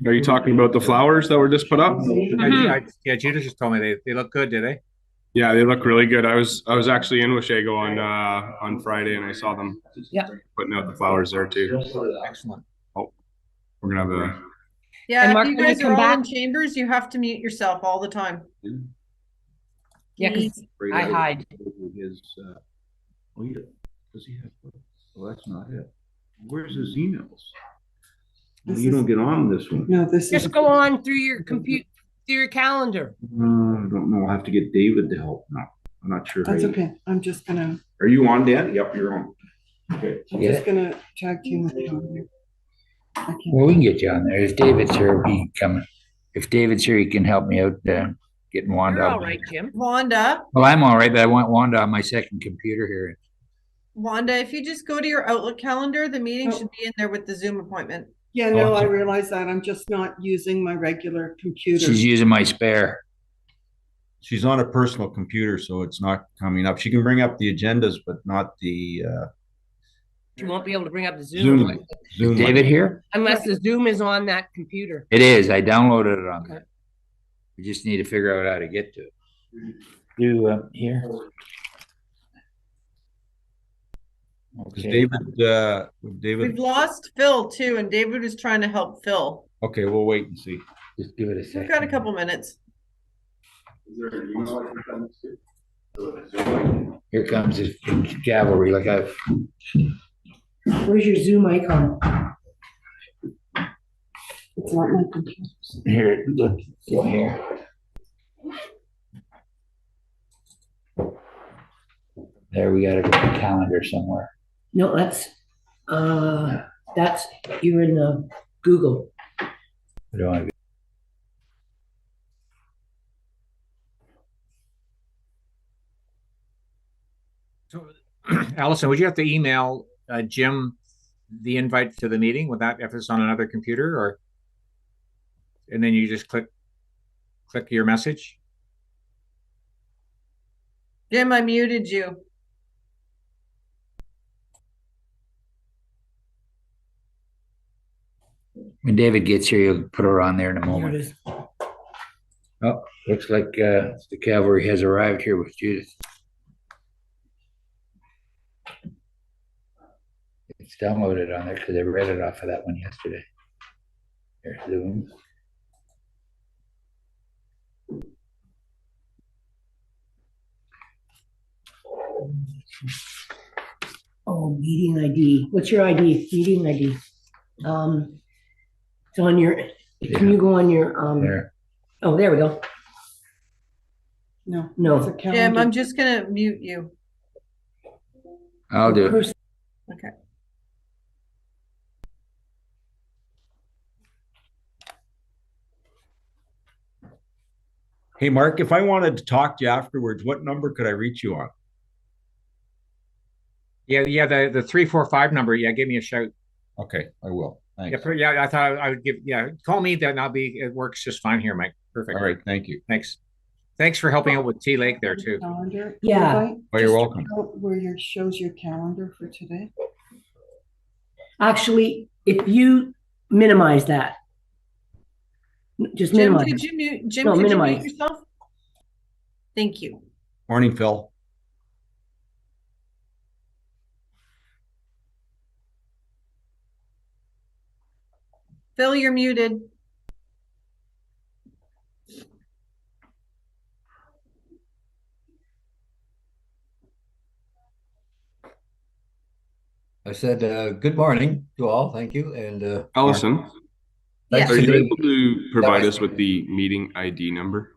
Are you talking about the flowers that were just put up? Yeah, Judith just told me they look good, do they? Yeah, they look really good. I was actually in Washego on Friday and I saw them Yeah. putting out the flowers there too. Excellent. Oh, we're gonna have a Yeah, Mark, if you when you guys are come all in back- chambers, you have to mute yourself all the time. Yeah, because I hide. His, oh, yeah. Does he have? Well, that's not it. Where's his emails? Well, you don't get on this one. No, this is. Just go on through your computer, through your calendar. I don't know. I'll have to get David to help now. I'm not sure. That's okay. I'm just gonna. Are you on, Dan? Yep, you're on. Okay. I'm just gonna tag team with you on here. Well, we can get you on there. If David's here, he can come. If David's here, he can help me out getting Wanda. You're all right, Jim. Wanda, Well, I'm all right, but I want Wanda on my second computer here. if you just go to your Outlook calendar, the meeting should be in there with the Zoom appointment. Yeah, no, I realize that. I'm just not using my regular computer. She's using my spare. She's on a personal computer, so it's not coming up. She can bring up the agendas, but not the You won't be able to bring up the Zoom. Zoom. David here? Unless the Zoom is on that computer. It is. I downloaded it on there. We just need to figure out how to get to it. Do here. Okay. Okay. David. We've lost Phil too, and David was trying to help Phil. Okay, we'll wait and see. Just give it a second. We've got a couple minutes. Here comes his cavalry. Like I've. Where's your Zoom icon? It's not my computer. Here, look. Go here. There, we gotta go to calendar somewhere. No, that's you're in the Google. I don't want to. So, Allison, would you have to email Jim the invite to the meeting? Would that if it's on another computer, or and then you just click your message? Jim, I muted you. When David gets here, you'll put her on there in a There it moment. is. Oh, looks like the cavalry has arrived here with Judith. It's downloaded on there because I read it off of that one yesterday. Here's Zoom. Oh, meeting ID. What's your ID? Meeting ID. It's on your. Can you go on your There. Oh, there we go. No, No. it's a calendar. Jim, I'm just gonna mute you. I'll do it. Okay. Hey, Mark, if I wanted to talk to you afterwards, what number could I reach you on? Yeah, the 345 number. Yeah, give me a shout. Okay, I will. Thanks. Yeah, I thought I would give. Yeah, call me. Then I'll be. It works just fine here, Mike. Perfect. All right, thank you. Thanks for helping out with T Lake there too. Calendar. Yeah. invite, Oh, you're just welcome. Where your shows your calendar for today. Actually, if you minimize that, just Jim, minimize. could you mute? Jim, No, could you minimize. mute yourself? Thank you. Morning, Phil. Phil, you're muted. I said, good morning to all. Thank you. And Allison. Yes. Are you able to provide us with the meeting ID number?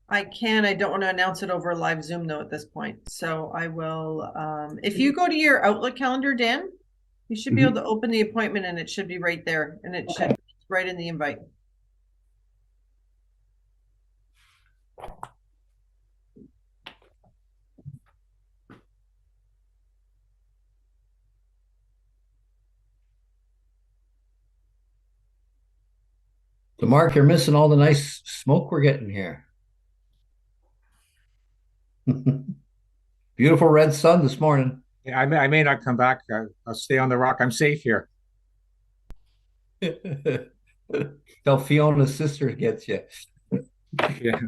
I can. I don't want to announce it over live Zoom though at this point. So I will. If you go to your Outlook calendar, Dan, you should be able to open the appointment and it should be right there, and it should be right in the invite. so, Mark, you're missing all the nice smoke we're getting here. Beautiful red sun this morning. Yeah, I may not come back. I'll stay on the rock. I'm safe here. Till Fiona's sister gets you. Yeah.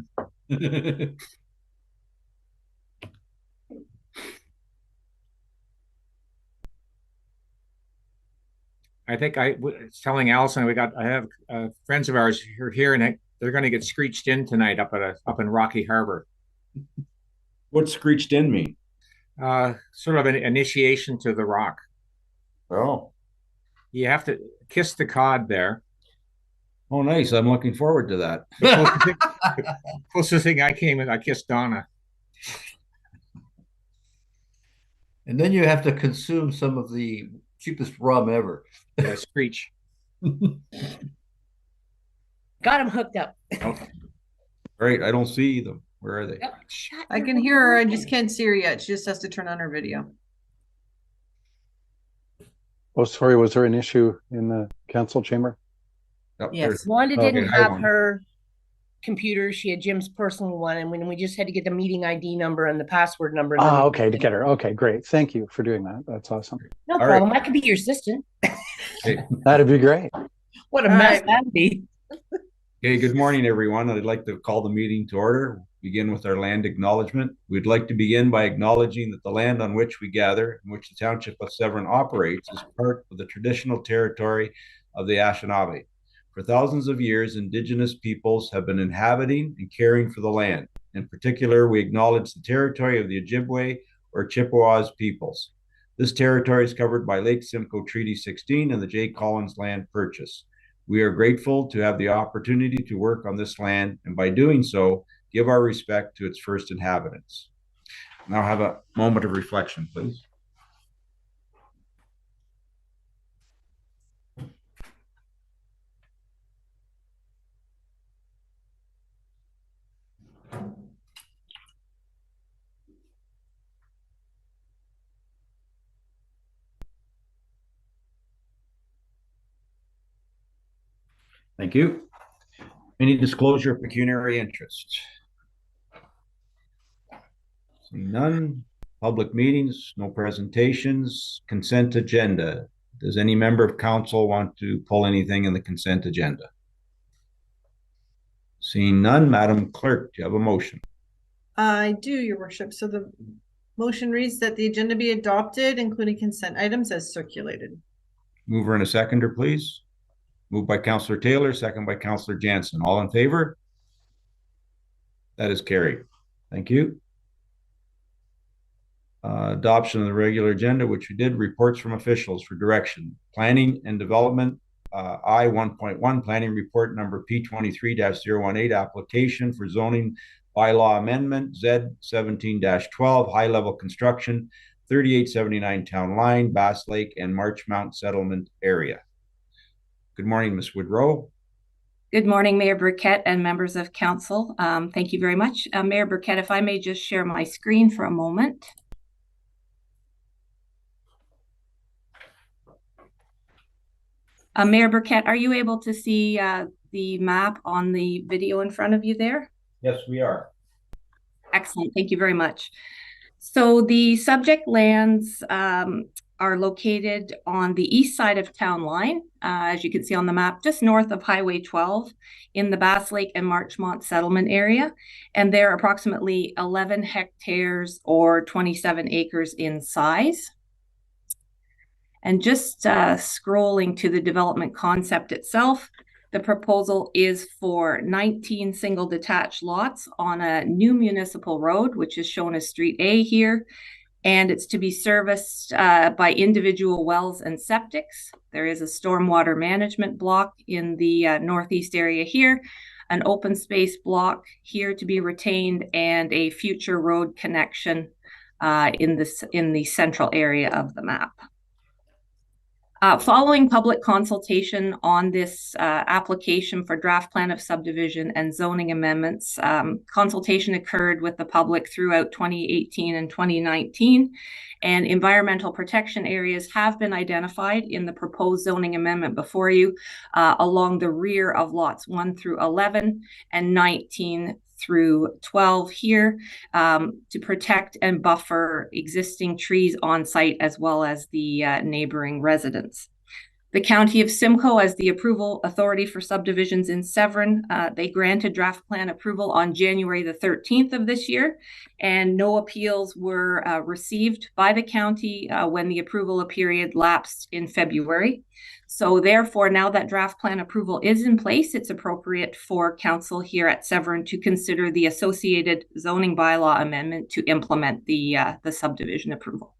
I think I was telling Allison I have friends of ours who are here, and they're going to get screeched in tonight up in Rocky Harbor. What screeched in me? Sort of an initiation to the rock. Oh, You have to kiss the cod there. oh, nice. I'm looking forward to that. The closest thing I came in, I kissed Donna. And then you have to consume some of the cheapest rum ever. Screech. Got him hooked up. Okay. Right, I don't see them. Where are they? Yep. Shut I your can hear her. I mouth. just can't see her yet. She just has to turn on her video. Oh, sorry, was there an issue in the council chamber? Oh, Yes. there's- Wanda Okay, didn't I have won. her computer. She had Jim's personal one, and when we just had to get the meeting ID number and the password number. and then Ah, we- okay, to get her. Okay, great. Thank you for doing that. That's awesome. No All problem. I could be your assistant. That'd be great. What a All mess right. that'd be. Okay, good morning, everyone. I'd like to call the meeting to order. Begin with our land acknowledgement. We'd like to begin by acknowledging that the land on which we gather, in which the Township of Severn operates, is part of the traditional territory of the Anishinaabe. For thousands of years, Indigenous peoples have been inhabiting and caring for the land. In particular, we acknowledge the territory of the Ojibwe or Chippewas peoples. This territory is covered by Lake Simcoe Treaty 16 and the J. Collins Land Purchase. We are grateful to have the opportunity to work on this land, and by doing so, give our respect to its first inhabitants. Now have a moment of reflection, please. Thank you. Any disclosure of pecuniary interest? Seeing none. Public meetings, no presentations, consent agenda. Does any member of council want to pull anything in the consent agenda? Seeing none, Madam Clerk, do you have a motion? I do, Your Worship. So the motion reads that the agenda be adopted, including consent items as circulated. Mover and a seconder, please. Moved by Councillor Taylor, second by Councillor Jansen. All in favor? That is carried. Thank you. Adoption of the regular agenda, which we did. Reports from officials for direction. Planning and Development, I 1.1, Planning Report number P23-018, application for zoning bylaw amendment, Z 17-12, high level construction, 3879 Town Line, Bass Lake and Marchmount Settlement Area. Good morning, Ms. Woodrow. Good morning, Mayor Burkett and members of council. Thank you very much. Mayor Burkett, if I may just share my screen for a moment. Mayor Burkett, are you able to see the map on the video in front of you there? Yes, we are. Excellent. Thank you very much. So the subject lands are located on the east side of Town Line, as you can see on the map, just north of Highway 12 in the Bass Lake and Marchmont settlement area. And they're approximately 11 hectares or 27 acres in size. And just scrolling to the development concept itself, the proposal is for 19 single detached lots on a new municipal road, which is shown as Street A here. And it's to be serviced by individual wells and septics. There is a stormwater management block in the northeast area here, an open space block here to be retained, and a future road connection in the central area of the map. Following public consultation on this application for draft plan of subdivision and zoning amendments, consultation occurred with the public throughout 2018 and 2019, and environmental protection areas have been identified in the proposed zoning amendment before you along the rear of lots 1 through 11 and 19 through 12 here to protect and buffer existing trees on site as well as the neighboring residents. The County of Simcoe as the approval authority for subdivisions in Severn, they granted draft plan approval on January the 13th of this year, and no appeals were received by the county when the approval period lapsed in February. So therefore, now that draft plan approval is in place, it's appropriate for council here at Severn to consider the associated zoning bylaw amendment to implement the subdivision approval.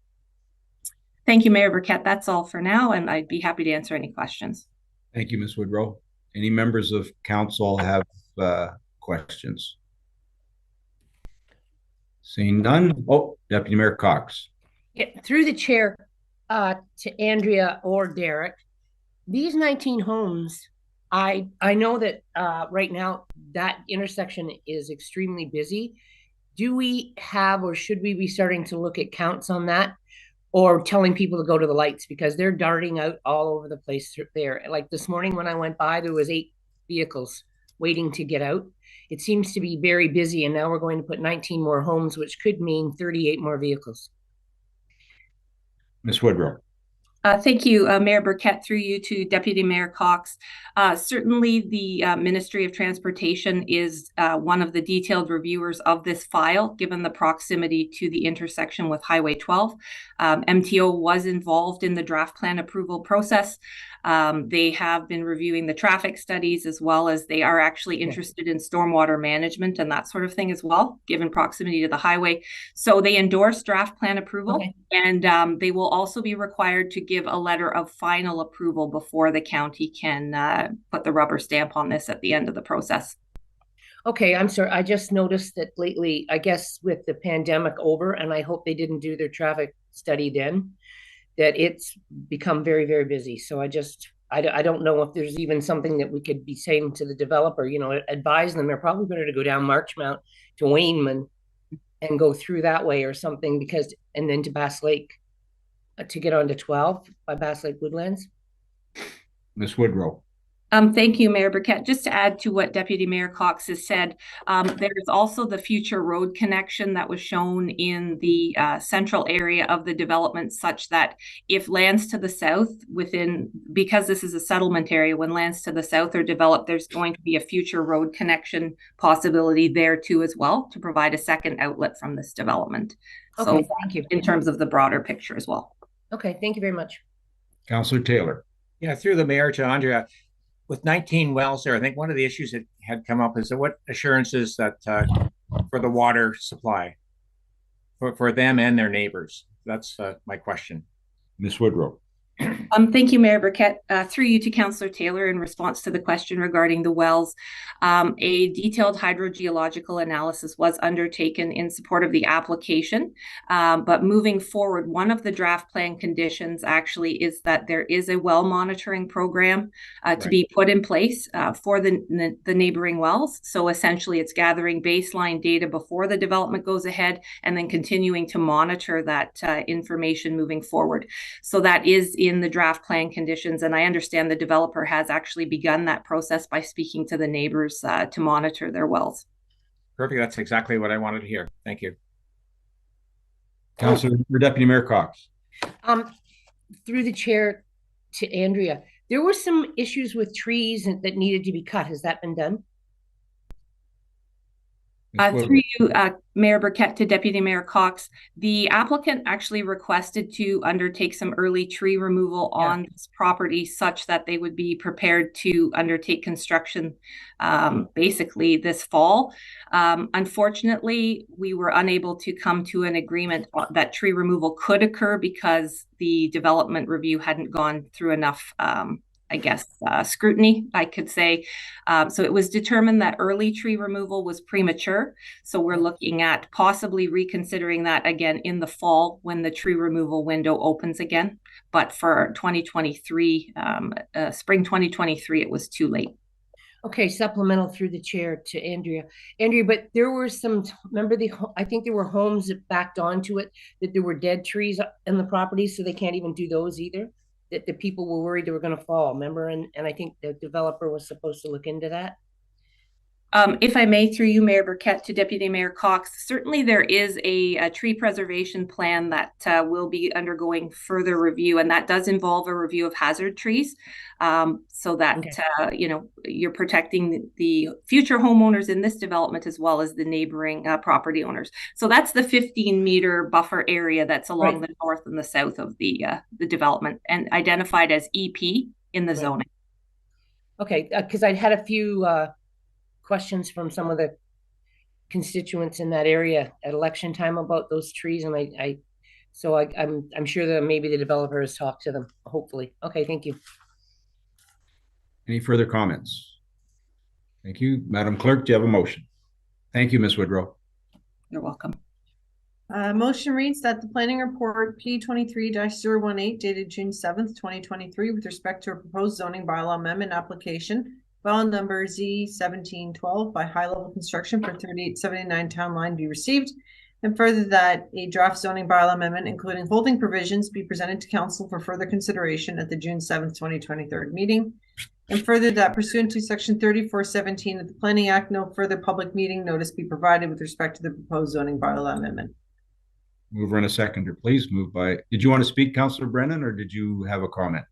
Thank you, Mayor Burkett. That's all for now, and I'd be happy to answer any questions. Thank you, Ms. Woodrow. Any members of council have questions? Seeing none. Oh, Deputy Mayor Cox. Yeah, through the chair to Andrea or Derek, these 19 homes, I know that right now that intersection is extremely busy. Do we have, or should we be starting to look at counts on that? Or telling people to go to the lights, because they're darting out all over the place there. Like this morning when I went by, there was 8 vehicles waiting to get out. It seems to be very busy, and now we're going to put 19 more homes, which could mean 38 more vehicles. Ms. Woodrow. Thank you, Mayor Burkett, through you to Deputy Mayor Cox. Certainly, the Ministry of Transportation is one of the detailed reviewers of this file, given the proximity to the intersection with Highway 12. MTO was involved in the draft plan approval process. They have been reviewing the traffic studies, as well as they are actually interested in stormwater management and that sort of thing as well, given proximity to the highway. So they endorse draft plan approval, and they will also be required to give a letter of final approval before the county can put the rubber stamp on this at the end of the process. Okay, I'm sorry. I just noticed that lately, I guess with the pandemic over, and I hope they didn't do their traffic study then, that it's become very, very busy. So I don't know if there's even something that we could be saying to the developer, you know, advise them. They're probably better to go down Marchmount to Wayneman and go through that way or something, because, and then to Bass Lake to get onto 12 by Bass Lake Woodlands. Ms. Woodrow. Thank you, Mayor Burkett. Just to add to what Deputy Mayor Cox has said, there is also the future road connection that was shown in the central area of the development, such that if lands to the south because this is a settlement area, when lands to the south are developed, there's going to be a future road connection possibility there too as well, to provide a second outlet from this development. Okay, so thank you. In terms of the broader picture as well. Okay, thank you very much. Councillor Taylor. Yeah, through the mayor to Andrea. With 19 wells there, I think one of the issues that had come up is that what assurances that for the water supply for them and their neighbors? That's my question. Ms. Woodrow. Thank you, Mayor Burkett. Through you to Councillor Taylor, in response to the question regarding the wells, a detailed hydrogeological analysis was undertaken in support of the application. But moving forward, one of the draft plan conditions actually is that there is a well monitoring program to be put in place for the neighboring wells. So essentially, it's gathering baseline data before the development goes ahead, and then continuing to monitor that information moving forward. So that is in the draft plan conditions, and I understand the developer has actually begun that process by speaking to the neighbors to monitor their wells. Perfect. That's exactly what I wanted to hear. Thank you. Councillor Deputy Mayor Cox. Through the chair to Andrea, there were some issues with trees that needed to be cut. Has that been done? Through you, Mayor Burkett to Deputy Mayor Cox, the applicant actually requested to undertake some early tree removal on this property, such that they would be prepared to undertake construction basically this fall. Unfortunately, we were unable to come to an agreement that tree removal could occur because the development review hadn't gone through enough scrutiny, I could say. So it was determined that early tree removal was premature. So we're looking at possibly reconsidering that again in the fall when the tree removal window opens again. But for 2023, spring 2023, it was too late. Okay, supplemental through the chair to Andrea. Andrea, but there were some, remember I think there were homes that backed onto it, that there were dead trees in the property, so they can't even do those either? That the people were worried they were going to fall, remember? And I think the developer was supposed to look into that. If I may, through you, Mayor Burkett, to Deputy Mayor Cox, certainly there is a tree preservation plan that will be undergoing further review, and that does involve a review of hazard trees, so that you're protecting the future homeowners in this development as well as the neighboring property owners. So that's the 15-meter buffer area that's along the north and the south of the development, and identified as EP in the zoning. Okay, because I'd had a few questions from some of the constituents in that area at election time about those trees, and I'm sure that maybe the developer has talked to them, hopefully. Okay, thank you. Any further comments? Thank you. Madam Clerk, do you have a motion? Thank you, Ms. Woodrow. You're welcome. Motion reads that the planning report P23-018 dated June 7th, 2023, with respect to a proposed zoning bylaw amendment application, file number Z1712 by High Level Construction for 3879 Town Line be received, and further that a draft zoning bylaw amendment, including holding provisions, be presented to council for further consideration at the June 7th, 2023 meeting. And further that pursuant to section 3417 of the Planning Act, no further public meeting notice be provided with respect to the proposed zoning bylaw amendment. Mover and a seconder, please. Did you want to speak, Councillor Brennan, or did you have a comment?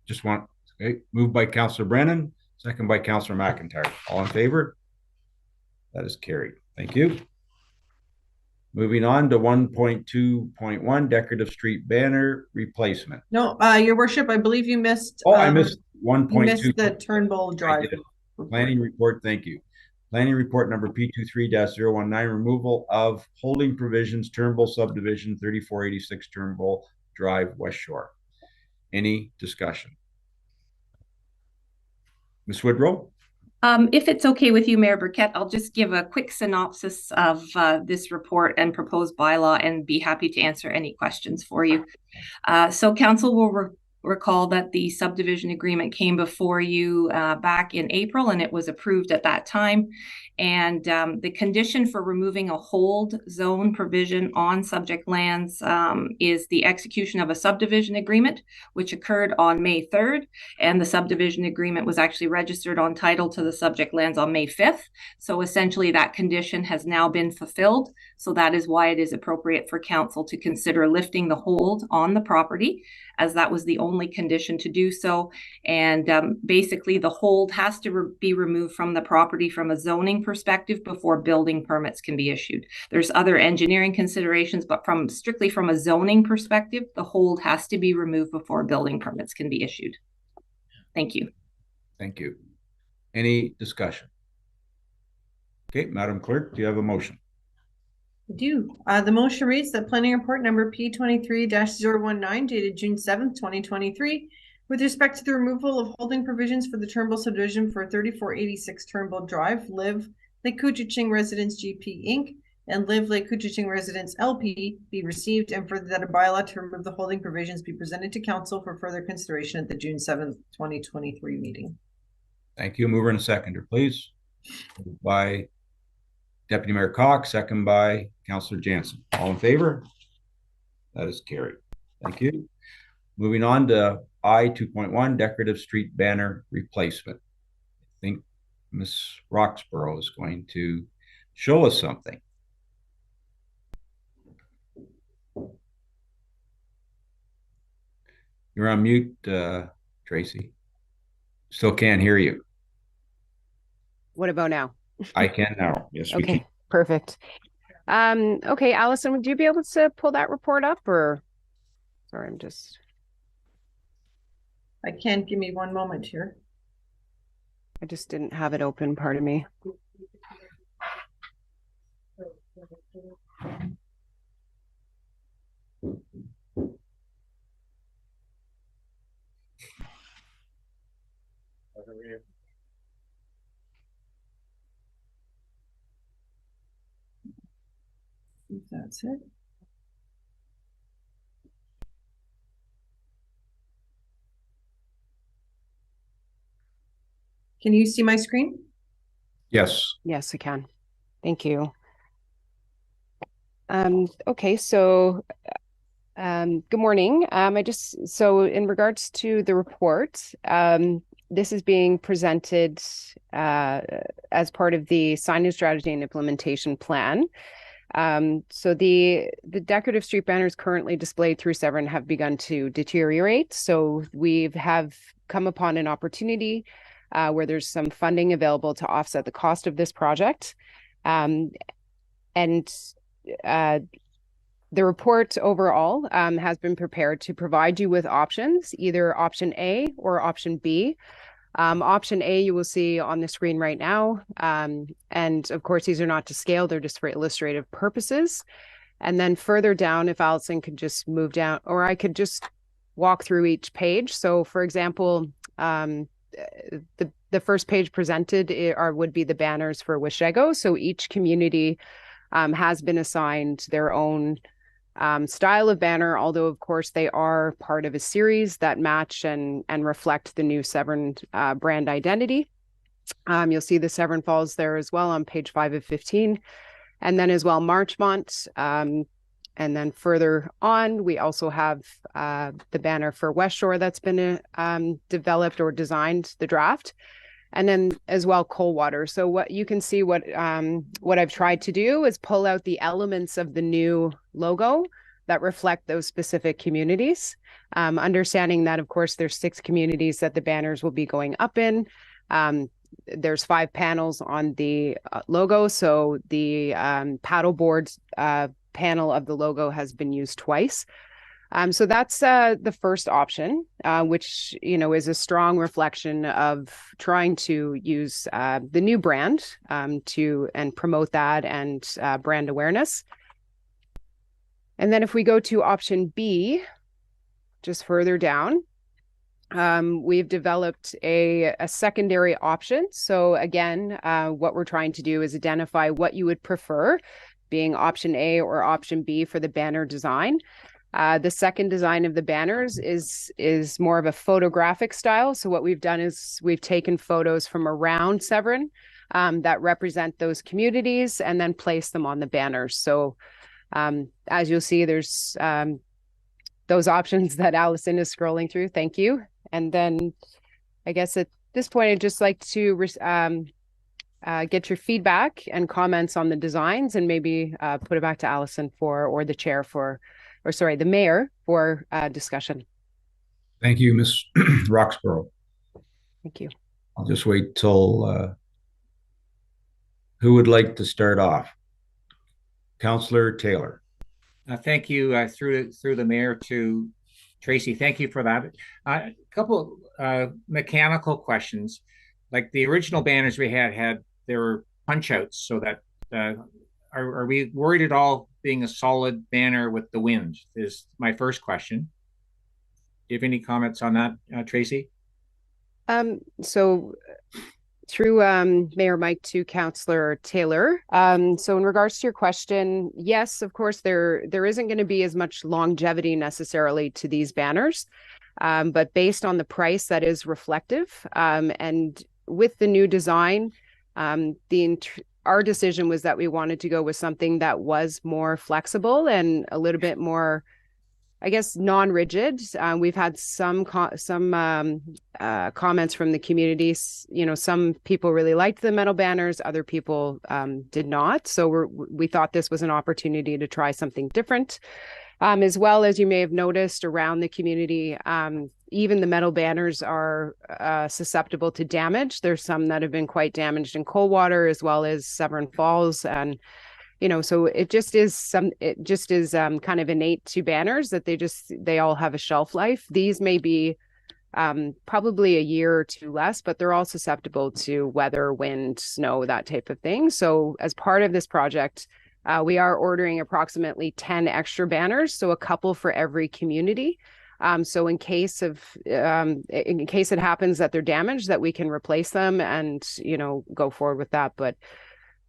Okay. Moved by Councillor Brennan, second by Councillor McIntyre. All in favor? That is carried. Thank you. Moving on to 1.2.1, decorative street banner replacement. No, Your Worship, I believe you missed. I missed 1.2. You missed the Turnbull Drive. Planning report, thank you. Planning report number P23-019, removal of holding provisions, Turnbull subdivision, 3486 Turnbull Drive, West Shore. Any discussion? Ms. Woodrow? If it's okay with you, Mayor Burkett, I'll just give a quick synopsis of this report and proposed bylaw, and be happy to answer any questions for you. So council will recall that the subdivision agreement came before you back in April, and it was approved at that time. And the condition for removing a hold zone provision on subject lands is the execution of a subdivision agreement, which occurred on May 3rd. And the subdivision agreement was actually registered on title to the subject lands on May 5th. So essentially that condition has now been fulfilled. So that is why it is appropriate for council to consider lifting the hold on the property, as that was the only condition to do so. And basically the hold has to be removed from the property from a zoning perspective before building permits can be issued. There's other engineering considerations, but strictly from a zoning perspective, the hold has to be removed before building permits can be issued. Thank you. Thank you. Any discussion? Okay, Madam Clerk, do you have a motion? I do. The motion reads that planning report number P23-019 dated June 7th, 2023, with respect to the removal of holding provisions for the Turnbull subdivision for 3486 Turnbull Drive, Live Lake Couchiching Residence GP Inc. and Live Lake Couchiching Residence LP be received, and further that a bylaw to remove the holding provisions be presented to council for further consideration at the June 7th, 2023 meeting. Thank you. Mover and a seconder, please. Moved by Deputy Mayor Cox, second by Councillor Jansen. All in favor? That is carried. Thank you. Moving on to I 2.1, decorative street banner replacement. I think Ms. Roxborough is going to show us something. You're on mute, Tracy. Still can't hear you. What about now? I can now. Yes, we can. Okay, perfect. Okay, Allison, would you be able to pull that report up, or? Sorry, I can. Give me one moment here. I just didn't have it open, pardon me. That's it. Can you see my screen? Yes. Yes, I can. Thank you. Okay, so good morning. So in regards to the report, this is being presented as part of the signage strategy and implementation plan. So the decorative street banners currently displayed through Severn have begun to deteriorate. So we have come upon an opportunity where there's some funding available to offset the cost of this project. The report overall has been prepared to provide you with options, either option A or option B. Option A, you will see on the screen right now. And of course, these are not to scale, they're just for illustrative purposes. And then further down, if Allison could just move down, or I could just walk through each page. So for example, the first page presented would be the banners for Weshego. So each community has been assigned their own style of banner, although of course they are part of a series that match and reflect the new Severn brand identity. You'll see the Severn Falls there as well on page 5 of 15. And then as well, Marchmont. And then further on, we also have the banner for West Shore that's been developed or designed, the draft. And then as well, Coldwater. So what you can see, what I've tried to do is pull out the elements of the new logo that reflect those specific communities. Understanding that, of course, there's 6 communities that the banners will be going up in. There's 5 panels on the logo. So the paddleboard panel of the logo has been used twice. So that's the first option, which, is a strong reflection of trying to use the new brand and promote that and brand awareness. And then if we go to option B, just further down, we've developed a secondary option. So again, what we're trying to do is identify what you would prefer, being option A or option B for the banner design. The second design of the banners is more of a photographic style. So what we've done is we've taken photos from around Severn that represent those communities and then placed them on the banners. So as you'll see, there's those options that Allison is scrolling through. Thank you. And then I guess at this point, I'd just like to get your feedback and comments on the designs and maybe put it back to Allison or the chair the mayor for discussion. Thank you, Ms. Roxborough. Thank you. I'll just wait till who would like to start off? Councillor Taylor. Thank you through the mayor to Tracy. Thank you for that. A couple mechanical questions. Like the original banners we had there were punch outs, so that are we worried at all being a solid banner with the wind is my first question. Do you have any comments on that, Tracy? So through Mayor Mike to Councillor Taylor. So in regards to your question, yes, of course, there isn't going to be as much longevity necessarily to these banners, but based on the price that is reflective, and with the new design, our decision was that we wanted to go with something that was more flexible and a little bit more, I guess, non-rigid. We've had some comments from the communities. Some people really liked the metal banners, other people did not. So we thought this was an opportunity to try something different. As well, as you may have noticed around the community, even the metal banners are susceptible to damage. There's some that have been quite damaged in Coldwater as well as Severn Falls. And, so it just is kind of innate to banners that they all have a shelf life. These may be probably a year or two less, but they're all susceptible to weather, wind, snow, that type of thing. So as part of this project, we are ordering approximately 10 extra banners, so a couple for every community. So in case it happens that they're damaged, that we can replace them and, go forward with that. But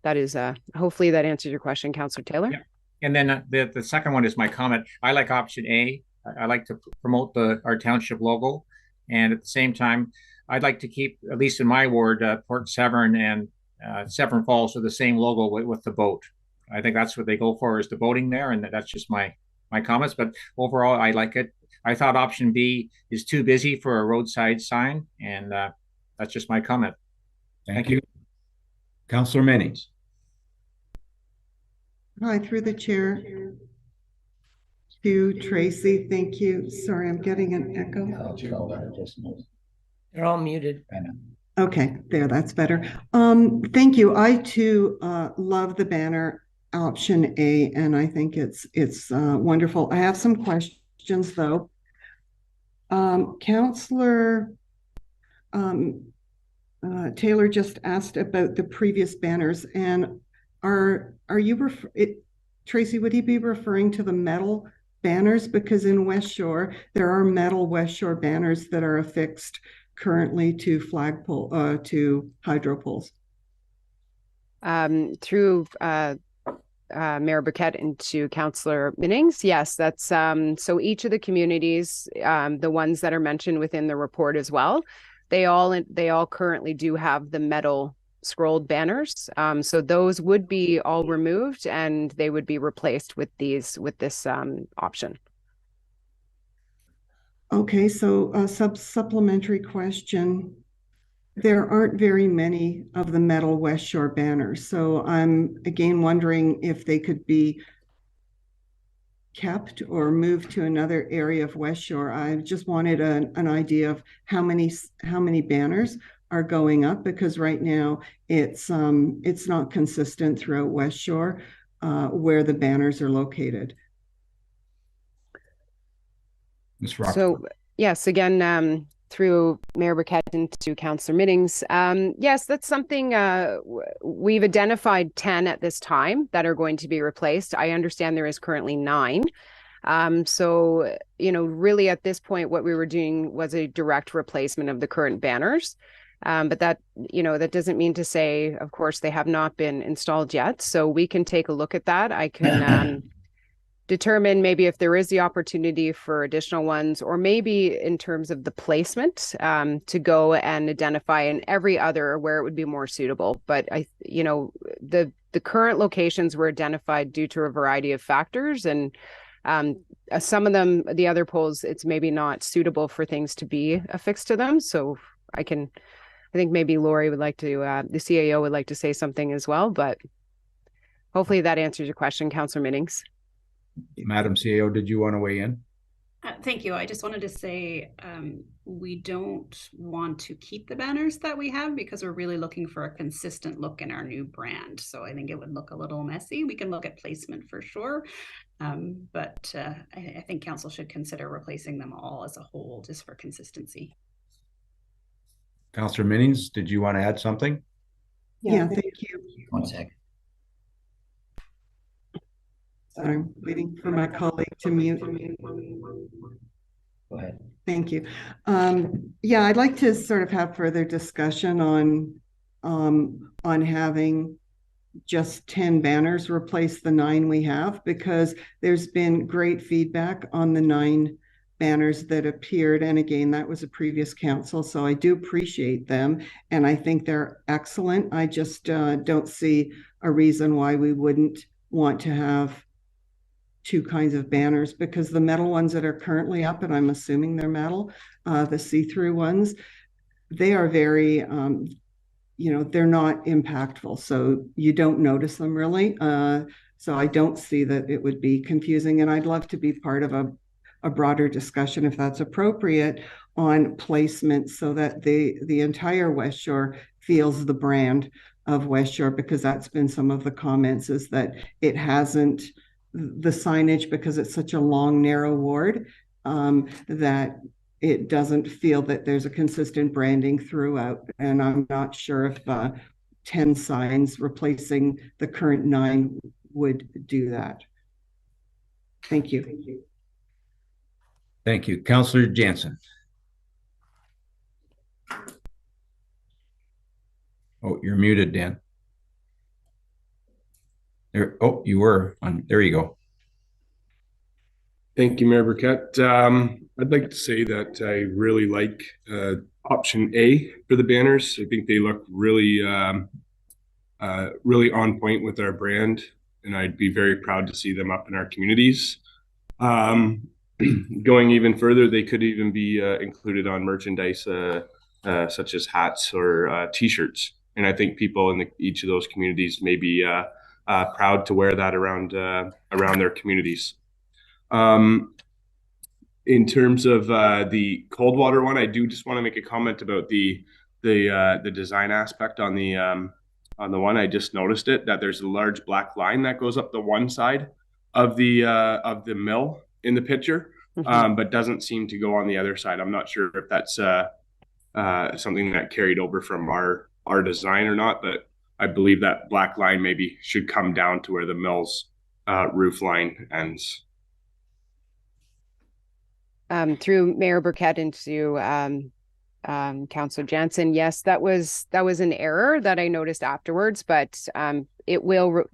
that is, hopefully that answers your question, Councillor Taylor. Yeah. And then the second one is my comment. I like option A. I like to promote our township logo. And at the same time, I'd like to keep, at least in my ward, Port Severn and Severn Falls with the same logo with the boat. I think that's what they go for, is the boating there. And that's just my comments. But overall, I like it. I thought option B is too busy for a roadside sign. And That's just my comment. Thank you. Councillor Mennings. Hi, through the chair to Tracy. Thank you. Sorry, I'm getting an echo. They're all muted. Okay, there, that's better. Thank you. I too love the banner option A, and I think it's wonderful. I have some questions though. Councillor Taylor just asked about the previous banners, and are you Tracy, would he be referring to the metal banners? Because in West Shore, there are metal West Shore banners that are affixed currently to flagpole, to hydro poles. Through Mayor Burkett and to Councillor Minnings, yes, that's so each of the communities, the ones that are mentioned within the report as well, they all currently do have the metal scrolled banners. So those would be all removed and they would be replaced with this option. Okay, so a supplementary question. There aren't very many of the metal West Shore banners. So I'm again wondering if they could be kept or moved to another area of West Shore. I just wanted an idea of how many banners are going up, because right now it's not consistent throughout West Shore where the banners are located. Ms. Rock. So yes, again, through Mayor Burkett and to Councillor Minnings, yes, that's something we've identified 10 at this time that are going to be replaced. I understand there is currently 9. So, really at this point, what we were doing was a direct replacement of the current banners. But that doesn't mean to say, of course, they have not been installed yet. So we can take a look at that. I can determine maybe if there is the opportunity for additional ones, or maybe in terms of the placement, to go and identify in every other where it would be more suitable. But the current locations were identified due to a variety of factors, and some of them, the other poles, it's maybe not suitable for things to be affixed to them. So I think maybe Lori would like to, the CAO would like to say something as well, but hopefully that answers your question, Councillor Minnings. Madam CAO, did you want to weigh in? Thank you. I just wanted to say we don't want to keep the banners that we have because we're really looking for a consistent look in our new brand. So I think it would look a little messy. We can look at placement for sure. But I think council should consider replacing them all as a whole just for consistency. Councillor Minnings, did you want to add something? Yeah, thank you. 1 second. Sorry, I'm waiting for my colleague to mute. Go ahead. Thank you. Yeah, I'd like to sort of have further discussion on having just 10 banners replace the 9 we have, because there's been great feedback on the 9 banners that appeared. And again, that was a previous council, so I do appreciate them. And I think they're excellent. I just don't see a reason why we wouldn't want to have 2 kinds of banners, because the metal ones that are currently up, and I'm assuming they're metal, the see-through ones, they are very, they're not impactful. So you don't notice them really. So I don't see that it would be confusing. And I'd love to be part of a broader discussion, if that's appropriate, on placement so that the entire West Shore feels the brand of West Shore, because that's been some of the comments, is that it hasn't, the signage, because it's such a long, narrow ward, that it doesn't feel that there's a consistent branding throughout. And I'm not sure if 10 signs replacing the current 9 would do that. Thank you. Thank you. Councillor Jansen. Oh, you're muted, Dan. There. Oh, you were on. There you go. Thank you, Mayor Burkett. I'd like to say that I really like option A for the banners. I think they look really, really on point with our brand, and I'd be very proud to see them up in our communities. Going even further, they could even be included on merchandise such as hats or T-shirts. And I think people in each of those communities may be proud to wear that around their communities. In terms of the Coldwater one, I do just want to make a comment about the design aspect on the one. I just noticed that there's a large black line that goes up the one side of the mill in the picture, but doesn't seem to go on the other side. I'm not sure if that's something that carried over from our design or not, but I believe that black line maybe should come down to where the mill's roof line ends. Through Mayor Burkett into Councillor Jansen, yes, that was an error that I noticed afterwards, but it will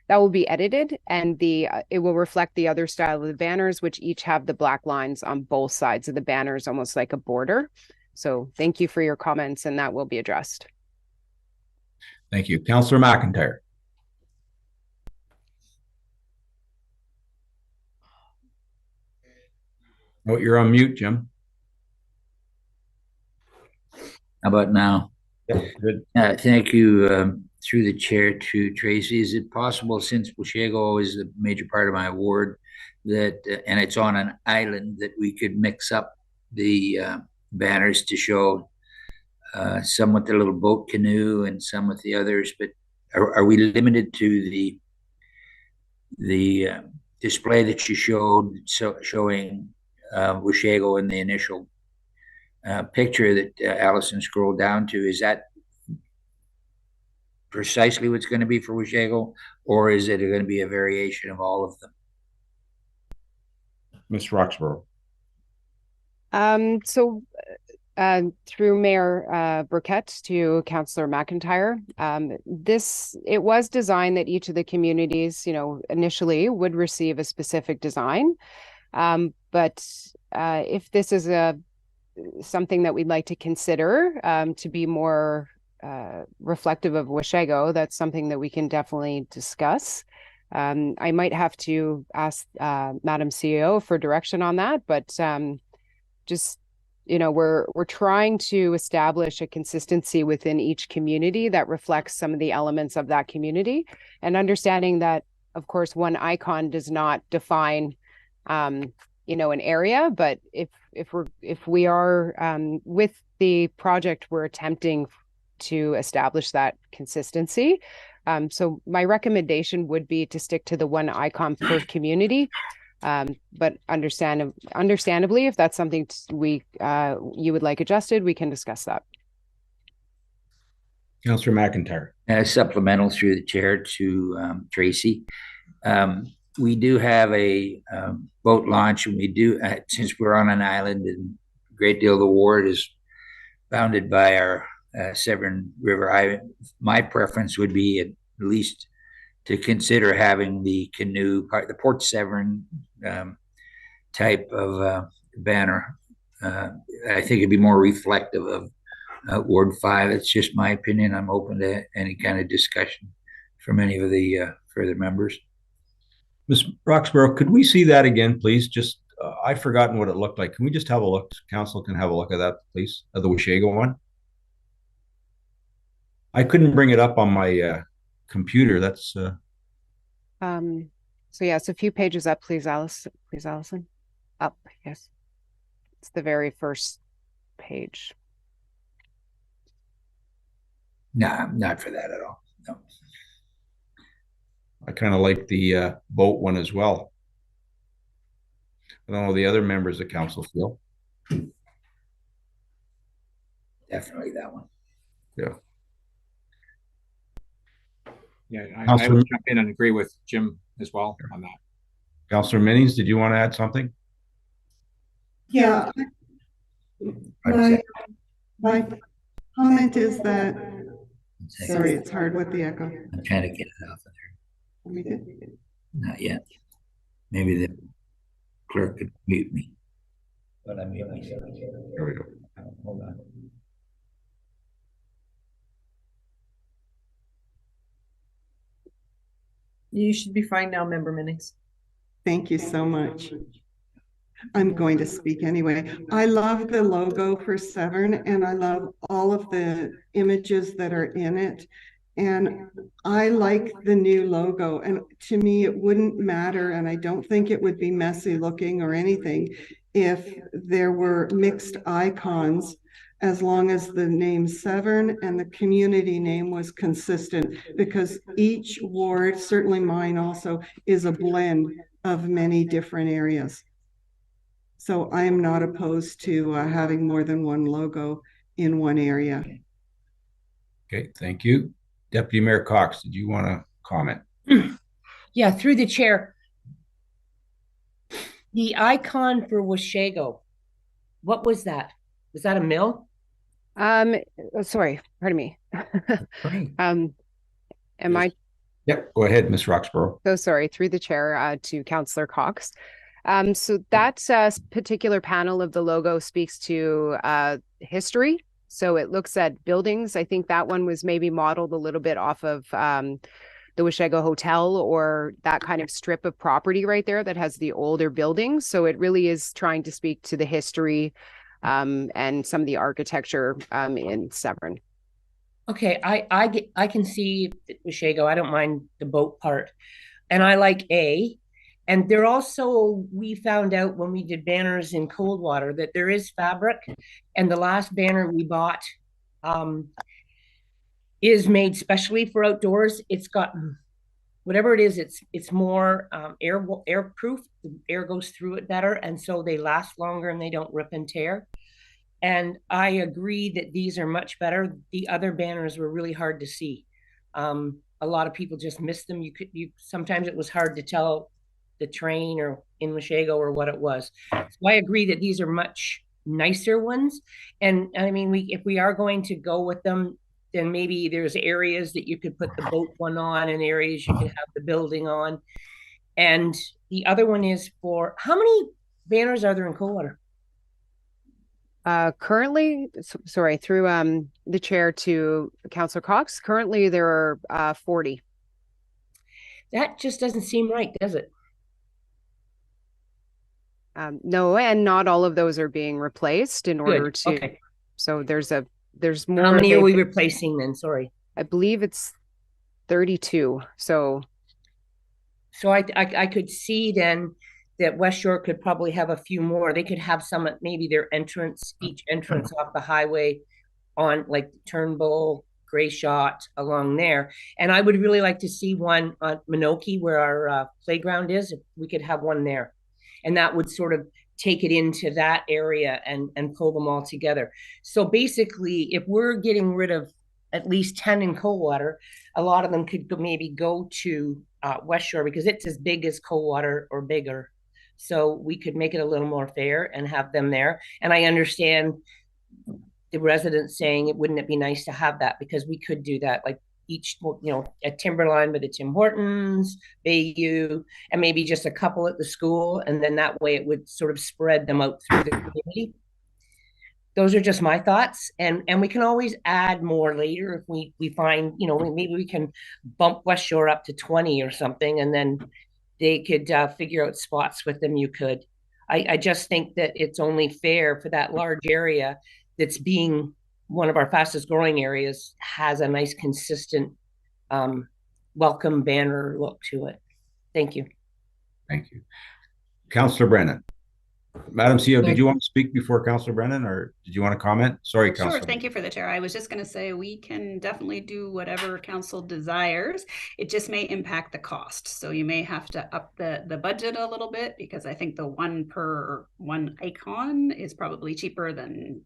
that will be edited, and it will reflect the other style of the banners, which each have the black lines on both sides of the banners, almost like a border. So thank you for your comments, and that will be addressed. Thank you. Councillor McIntyre. Oh, you're on mute, Jim. How about now? Yeah, good. Thank you, through the chair to Tracy. Is it possible, since Washego is a major part of my ward, that and it's on an island, that we could mix up the banners to show some with the little boat canoe and some with the others? But are we limited to the display that you showed, showing Washego in the initial picture that Allison scrolled down to? Is that precisely what's going to be for Washego, or is it going to be a variation of all of them? Ms. Roxborough. Through Mayor Burkett to Councillor McIntyre, it was designed that each of the communities, initially would receive a specific design. But if this is something that we'd like to consider to be more reflective of Washego, that's something that we can definitely discuss. I might have to ask Madam CEO for direction on that, but we're trying to establish a consistency within each community that reflects some of the elements of that community, and understanding that, of course, one icon does not define an area, but if we are with the project, we're attempting to establish that consistency. So my recommendation would be to stick to the one icon per community. But understandably, if that's something you would like adjusted, we can discuss that. Councillor McIntyre. Supplemental through the chair to Tracy. We do have a boat launch, and we do, since we're on an island and a great deal of the ward is bounded by our Severn River. My preference would be at least to consider having the canoe part, the Port Severn type of banner. I think it'd be more reflective of Ward 5. It's just my opinion. I'm open to any kind of discussion from any of the further members. Ms. Roxborough, could we see that again, please? Just, I've forgotten what it looked like. Can we just have a look? Council can have a look at that, please, of the Washego one. I couldn't bring it up on my computer. That's so yes, a few pages up, please, Allison. Up, yes. It's the very first page. No, not for that at all. No. I kind of like the boat one as well. I don't know the other members of council feel. Definitely that one. Yeah. Yeah, I would jump in and agree with Jim as well on that. Councillor Minnings, did you want to add something? Yeah. My comment is that, sorry, it's hard with the echo. I'm trying to get it off of there. Not yet. Maybe the clerk could mute me. But I mute myself. There we go. Hold on. You should be fine now, Member Minnings. Thank you so much. I'm going to speak anyway. I love the logo for Severn, and I love all of the images that are in it. And I like the new logo. And to me, it wouldn't matter, and I don't think it would be messy looking or anything if there were mixed icons, as long as the name Severn and the community name was consistent, because each ward, certainly mine also, is a blend of many different areas. So I am not opposed to having more than one logo in one area. Okay, thank you. Deputy Mayor Cox, did you want to comment? Yeah, through the chair. The icon for Washago, what was that? Was that a mill? Sorry, pardon me. Am I? Yep, go ahead, Ms. Roxborough. So sorry, through the chair to Councillor Cox. So that particular panel of the logo speaks to history. So it looks at buildings. I think that one was maybe modeled a little bit off of the Washago Hotel, or that kind of strip of property right there that has the older buildings. So it really is trying to speak to the history and some of the architecture in Severn. Okay, I can see Washago. I don't mind the boat part, and I like A. And there also, we found out when we did banners in Coldwater that there is fabric, and the last banner we bought is made specially for outdoors. It's got whatever it is. It's more airproof. The air goes through it better, and so they last longer and they don't rip and tear. And I agree that these are much better. The other banners were really hard to see. A lot of people just missed them. Sometimes it was hard to tell the train or in Washago or what it was. So I agree that these are much nicer ones. And I mean, if we are going to go with them, then maybe there's areas that you could put the boat one on and areas you could have the building on. And the other one is for, how many banners are there in Coldwater? Currently, sorry, through the chair to Councillor Cox, currently there are 40. That just doesn't seem right, does it? No, and not all of those are being replaced in order Good. to. Okay. So there's more. How many are we replacing then? Sorry. I believe it's 32. So I could see then that West Shore could probably have a few more. They could have some at maybe their entrance, each entrance off the highway on like Turnbull, Gray Shot along there. And I would really like to see one on Minoki where our playground is. If we could have one there. And that would sort of take it into that area and pull them all together. So basically, if we're getting rid of at least 10 in Coldwater, a lot of them could maybe go to West Shore because it's as big as Coldwater or bigger. So we could make it a little more fair and have them there. And I understand the residents saying, wouldn't it be nice to have that? Because we could do that, like each, at Timberline with the Tim Hortons, Bayou, and maybe just a couple at the school. And then that way it would sort of spread them out through the community. Those are just my thoughts. And we can always add more later if we find, maybe we can bump West Shore up to 20 or something, and then they could figure out spots with them. You could. I just think that it's only fair for that large area that's being one of our fastest growing areas has a nice consistent welcome banner look to it. Thank you. Thank you. Councillor Brennan. Madam CEO, did you want to speak before Councillor Brennan, or did you want to comment? Sorry, Councillor. Sure, thank you for the chair. I was just going to say we can definitely do whatever council desires. It just may impact the cost. So you may have to up the budget a little bit, because I think the one per one icon is probably cheaper than,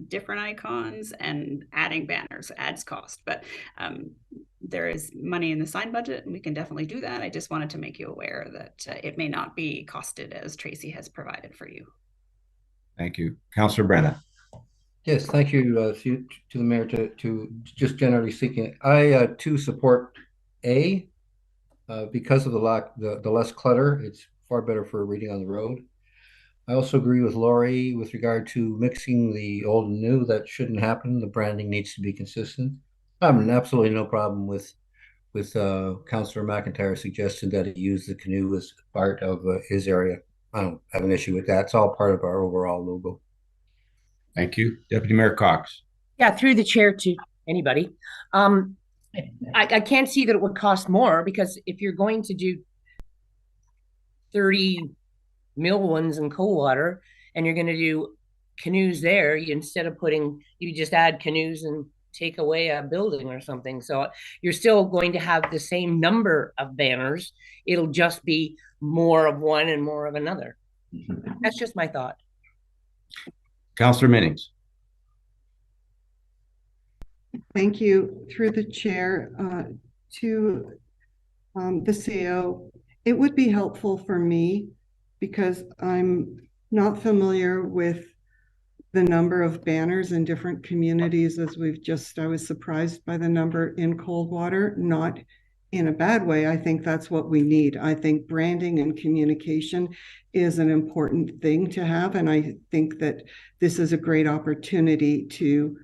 different icons, and adding banners adds cost. But there is money in the sign budget and we can definitely do that. I just wanted to make you aware that it may not be costed as Tracy has provided for you. Thank you. Councillor Brennan. Yes, thank you to the mayor. To just generally speaking, I too support A because of the less clutter. It's far better for reading on the road. I also agree with Laurie with regard to mixing the old and new. That shouldn't happen. The branding needs to be consistent. I have absolutely no problem with Councillor McIntyre suggesting that he use the canoe as part of his area. I don't have an issue with that. It's all part of our overall logo. Thank you. Deputy Mayor Cox. Yeah, through the chair to anybody. I can't see that it would cost more, because if you're going to do 30 mill ones in Coldwater and you're going to do canoes there, instead of you just add canoes and take away a building or something. So you're still going to have the same number of banners. It'll just be more of one and more of another. That's just my thought. Councillor Minnings. Thank you. Through the chair to the CEO, it would be helpful for me, because I'm not familiar with the number of banners in different communities, as I was surprised by the number in Coldwater, not in a bad way. I think that's what we need. I think branding and communication is an important thing to have, and I think that this is a great opportunity to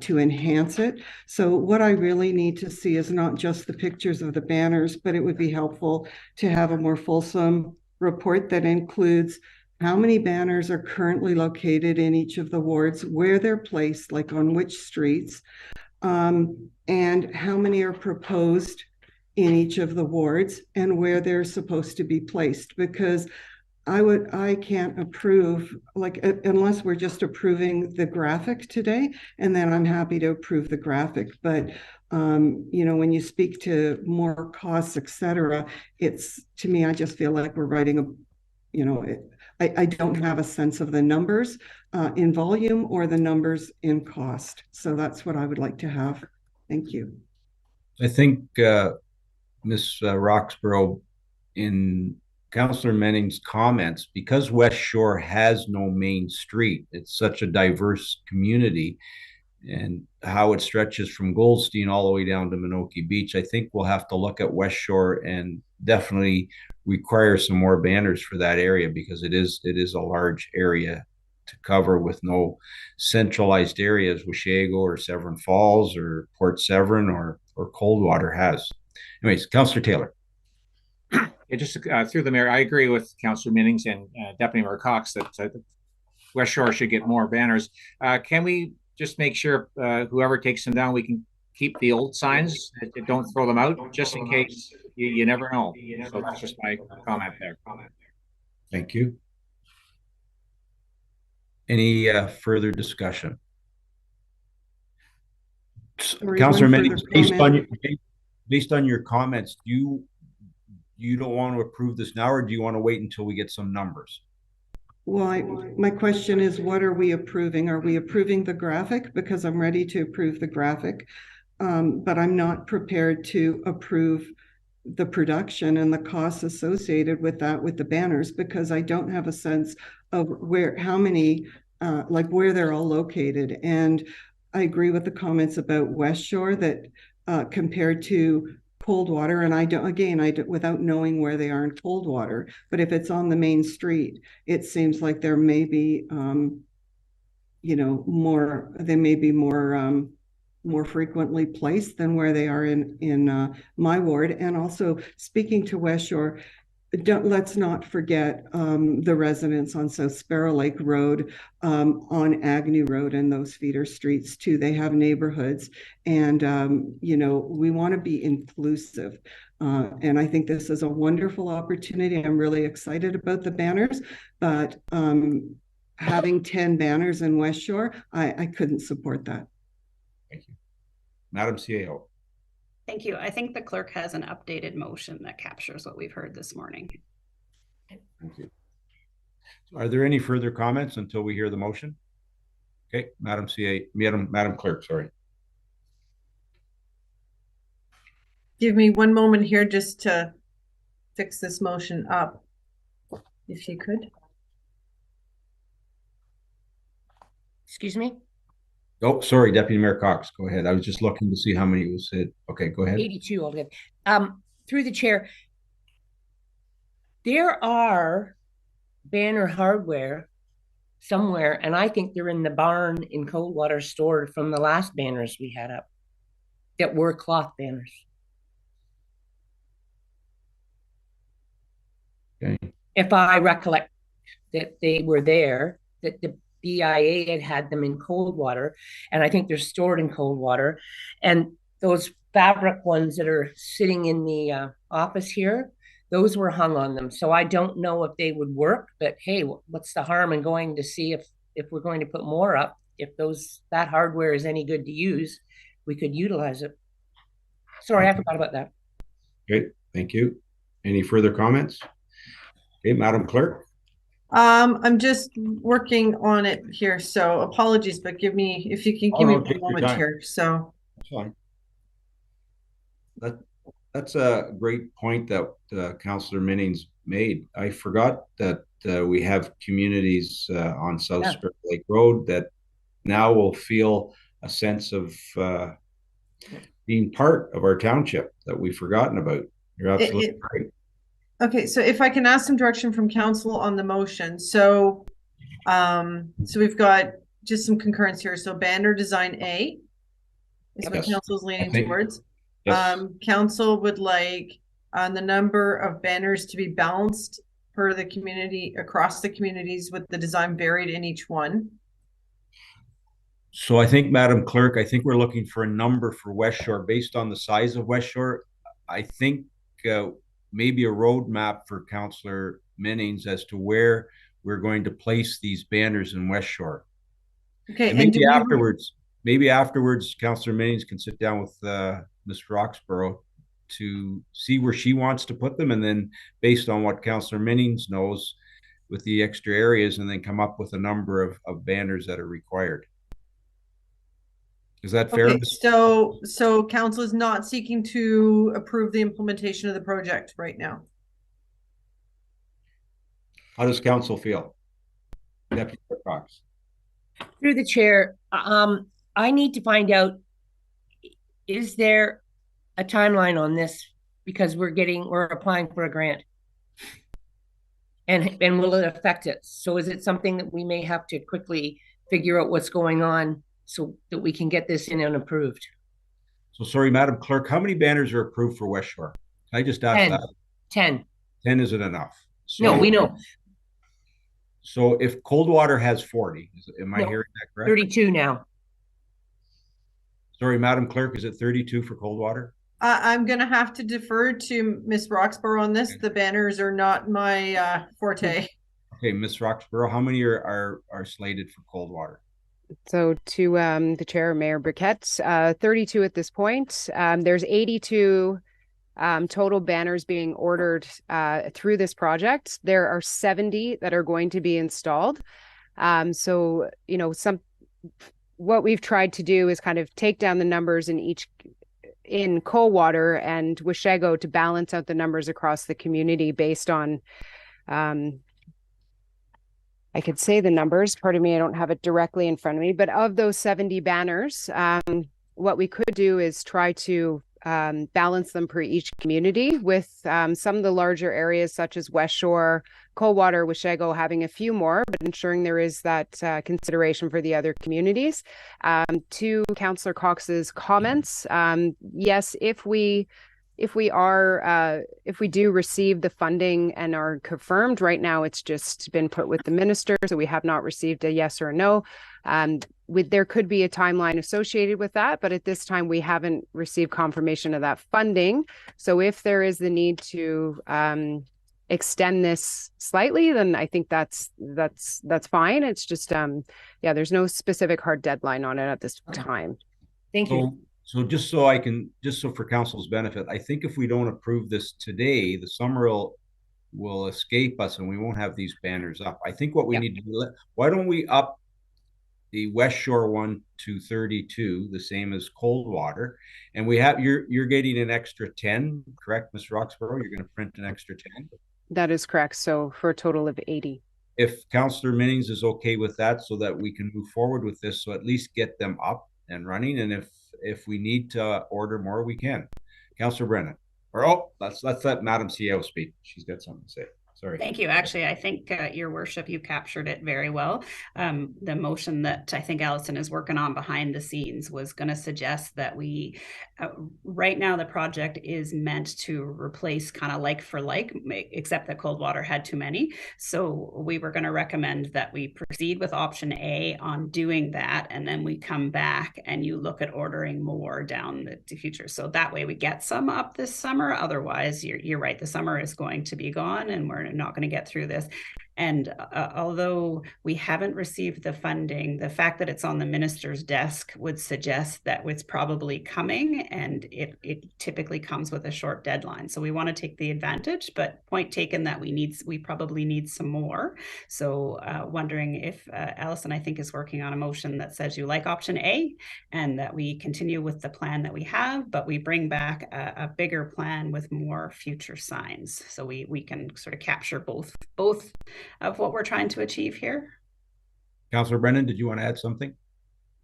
enhance it. So what I really need to see is not just the pictures of the banners, but it would be helpful to have a more fulsome report that includes how many banners are currently located in each of the wards, where they're placed, like on which streets, and how many are proposed in each of the wards and where they're supposed to be placed. Because I can't approve, unless we're just approving the graphic today, and then I'm happy to approve the graphic. But when you speak to more costs, etc., to me, I just feel like we're writing I don't have a sense of the numbers in volume or the numbers in cost. So that's what I would like to have. Thank you. I think Ms. Roxborough, in Councillor Menning's comments, because West Shore has no main street, it's such a diverse community, and how it stretches from Goldstein all the way down to Minoki Beach, I think we'll have to look at West Shore and definitely require some more banners for that area, because it is a large area to cover with no centralized areas Washego or Severn Falls or Port Severn or Coldwater has. Anyways, Councillor Taylor. Yeah, just through the mayor, I agree with Councillor Minnings and Deputy Mayor Cox that West Shore should get more banners. Can we just make sure whoever takes them down, we can keep the old signs, don't throw them out, just in case you never know. So that's just my comment there. Thank you. Any further discussion? Councillor Minnings, based on your comments, you don't want to approve this now, or do you want to wait until we get some numbers? Well, my question is, what are we approving? Are we approving the graphic? Because I'm ready to approve the graphic, but I'm not prepared to approve the production and the costs associated with that, with the banners, because I don't have a sense of how many, where they're all located. And I agree with the comments about West Shore that compared to Coldwater, and I don't, without knowing where they are in Coldwater, but if it's on the main street, it seems like there may be, more frequently placed than where they are in my ward. And also, speaking to West Shore, let's not forget the residents on South Sparrow Lake Road, on Agnew Road, and those feeder streets too. They have neighborhoods, and we want to be inclusive. And I think this is a wonderful opportunity. I'm really excited about the banners, but having 10 banners in West Shore, I couldn't support that. Thank you. Madam CAO. Thank you. I think the clerk has an updated motion that captures what we've heard this morning. Thank you. Are there any further comments until we hear the motion? Okay, Madam Clerk, sorry. Give me one moment here just to fix this motion up, if you could. Excuse me? Oh, sorry, Deputy Mayor Cox, go ahead. I was just looking to see how many was said. Okay, go ahead. 82 altogether. Through the chair, there are banner hardware somewhere, and I think they're in the barn in Coldwater stored from the last banners we had up that were cloth banners. Okay. If I recollect that they were there, that the BIA had them in Coldwater, and I think they're stored in Coldwater. And those fabric ones that are sitting in the office here, those were hung on them. So I don't know if they would work, but hey, what's the harm in going to see if we're going to put more up? If that hardware is any good to use, we could utilize it. Sorry, I forgot about that. Okay, thank you. Any further comments? Okay, Madam Clerk. I'm just working on it here, so apologies, but if you can give me a moment here. So that's fine. That's a great point that Councillor Minnings made. I forgot that we have communities on South Spirit Lake Road that now will feel a sense of being part of our township that we've forgotten about. You're absolutely right. Okay, so if I can ask some direction from council on the motion. So we've got just some concurrence here. So banner design A is what council is leaning towards. Yes. Council would like the number of banners to be balanced per the community, across the communities, with the design varied in each one. So I think, Madam Clerk, I think we're looking for a number for West Shore based on the size of West Shore. I think maybe a roadmap for Councillor Minnings as to where we're going to place these banners in West Shore. Okay, and maybe afterwards, Councillor Minnings can sit down with Ms. Roxborough to see where she wants to put them, and then based on what Councillor Minnings knows with the extra areas, and then come up with a number of banners that are required. Is that fair? Okay, so council is not seeking to approve the implementation of the project right now. How does council feel? Deputy Cox. Through the chair, I need to find out, is there a timeline on this? Because we're applying for a grant. And will it affect it? So is it something that we may have to quickly figure out what's going on so that we can get this in and approved? So sorry, Madam Clerk, how many banners are approved for West Shore? Can I just ask that? 10. 10 isn't enough. So, no, we know. So if Coldwater has 40, am I hearing that correct? 32 now. Sorry, Madam Clerk, is it 32 for Coldwater? I'm going to have to defer to Ms. Roxborough on this. Okay. The banners are not my forte. Okay, Ms. Roxborough, how many are slated for Coldwater? So to the chair, Mayor Briquette, 32 at this point. There's 82 total banners being ordered through this project. There are 70 that are going to be installed. So, you know, what we've tried to do is kind of take down the numbers in Coldwater and Weshego to balance out the numbers across the community based on I could say the numbers, pardon me, I don't have it directly in front of me, but of those 70 banners, what we could do is try to balance them per each community, with some of the larger areas such as West Shore, Coldwater, Weshego having a few more, but ensuring there is that consideration for the other communities. To Councillor Cox's comments, yes, if we do receive the funding and are confirmed, right now it's just been put with the minister, so we have not received a yes or a no. There could be a timeline associated with that, but at this time we haven't received confirmation of that funding. So if there is the need to extend this slightly, then I think that's fine. It's just there's no specific hard deadline on it at this time. Thank you. So just so for council's benefit, I think if we don't approve this today, the summer will escape us and we won't have these banners up. I think what we need to do, why don't we up the West Shore one to 32, the same as Coldwater, and you're getting an extra 10, correct, Ms. Roxborough? You're going to print an extra 10. That is correct. So for a total of 80. If Councillor Minnings is okay with that, so that we can move forward with this, so at least get them up and running, and if we need to order more, we can. Councillor Brennan. Or let's let Madam CEO speak. She's got something to say. Sorry. Thank you. Actually, I think Your Worship, you captured it very well. The motion that I think Allison is working on behind the scenes was going to suggest that we, right now, the project is meant to replace kind of like for like, except that Coldwater had too many. So we were going to recommend that we proceed with option A on doing that, and then we come back and you look at ordering more down the future. So that way we get some up this summer. Otherwise, you're right, the summer is going to be gone and we're not going to get through this. And although we haven't received the funding, the fact that it's on the minister's desk would suggest that it's probably coming, and it typically comes with a short deadline. So we want to take the advantage, but point taken that we probably need some more. So wondering if Allison, I think, is working on a motion that says you like option A and that we continue with the plan that we have, but we bring back a bigger plan with more future signs. So we can sort of capture both of what we're trying to achieve here. Councillor Brennan, did you want to add something?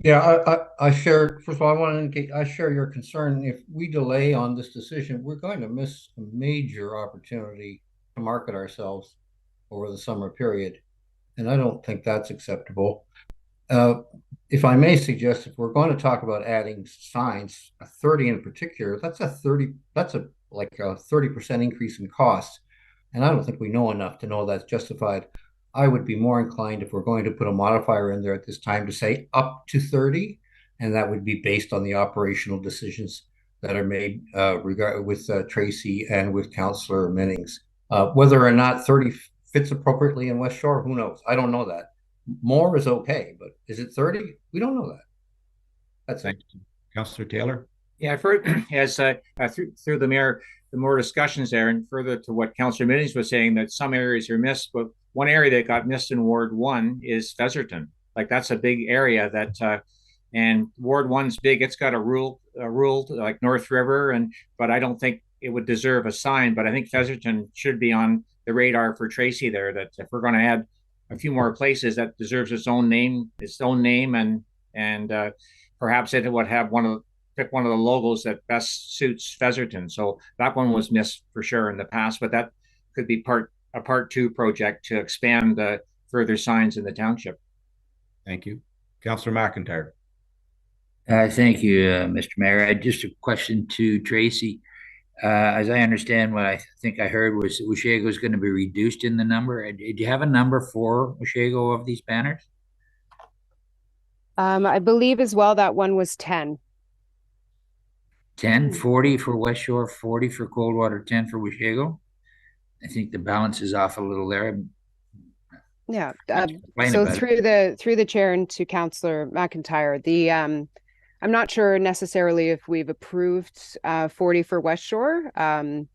Yeah, I share, first of all, I want to indicate, I share your concern. If we delay on this decision, we're going to miss a major opportunity to market ourselves over the summer period. And I don't think that's acceptable. If I may suggest, if we're going to talk about adding signs, 30 in particular, that's a 30% increase in cost. And I don't think we know enough to know that's justified. I would be more inclined, if we're going to put a modifier in there at this time, to say up to 30, and that would be based on the operational decisions that are made with Tracy and with Councillor Minnings. Whether or not 30 fits appropriately in West Shore, who knows? I don't know that. More is okay, but is it 30? We don't know that. That's Thank you. Councillor Taylor? Yeah, I've heard, as through the mayor, the more discussions there, and further to what Councillor Minnings was saying, that some areas are missed, but one area that got missed in Ward 1 is Featherton. Like, that's a big area that, and Ward 1's big. It's got a rule like North River, but I don't think it would deserve a sign. But I think Featherton should be on the radar for Tracy there, that if we're going to add a few more places, that deserves its own name, and perhaps it would have pick one of the logos that best suits Featherton. So that one was missed for sure in the past, but that could be a part 2 project to expand the further signs in the township. Thank you. Councillor McIntyre. Thank you, Mr. Mayor. Just a question to Tracy. As I understand, what I think I heard was Washego is going to be reduced in the number. Did you have a number for Washego of these banners? I believe as well that one was 10. 10, 40 for West Shore, 40 for Coldwater, 10 for Washego. I think the balance is off a little there. Yeah. So through the chair and to Councillor McIntyre, I'm not sure necessarily if we've approved 40 for West Shore. I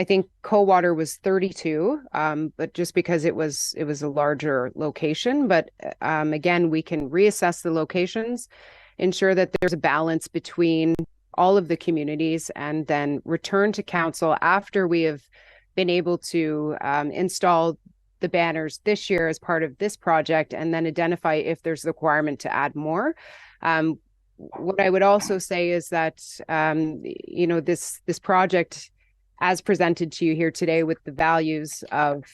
think Coldwater was 32, but just because it was a larger location. But again, we can reassess the locations, ensure that there's a balance between all of the communities, and then return to council after we have been able to install the banners this year as part of this project, and then identify if there's a requirement to add more. What I would also say is that, this project, as presented to you here today with the values of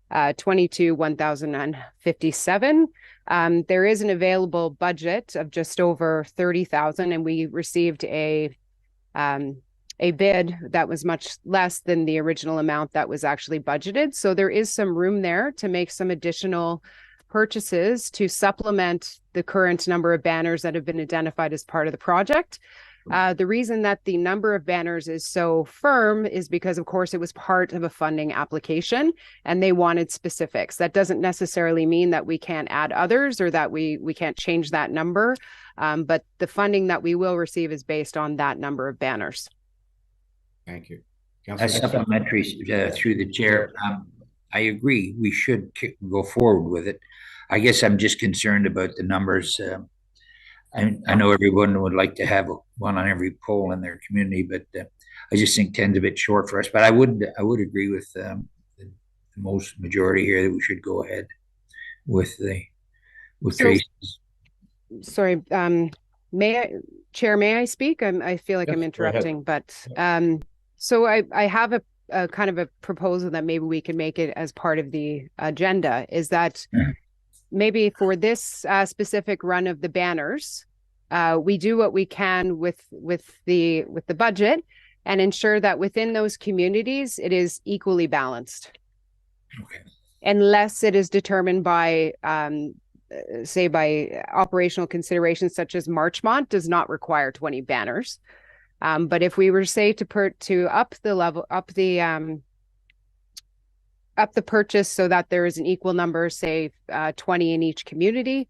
1,057, there is an available budget of just over 30,000, and we received a bid that was much less than the original amount that was actually budgeted. So there is some room there to make some additional purchases to supplement the current number of banners that have been identified as part of the project. The reason that the number of banners is so firm is because, of course, it was part of a funding application and they wanted specifics. That doesn't necessarily mean that we can't add others or that we can't change that number, but the funding that we will receive is based on that number of banners. Thank you. A supplementary through the chair. I agree. We should go forward with it. I guess I'm just concerned about the numbers. I know everyone would like to have one on every pole in their community, but I just think 10's a bit short for us. But I would agree with the most majority here that we should go ahead with Tracy's. Sorry, Chair, may I speak? I feel like I'm interrupting, but so I have a kind of a proposal that maybe we can make it as part of the agenda, is that maybe for this specific run of the banners, we do what we can with the budget and ensure that within those communities it is equally balanced. Okay. Unless it is determined by say by operational considerations such as Marchmont does not require 20 banners. But if we were say to up the purchase so that there is an equal number, say 20 in each community,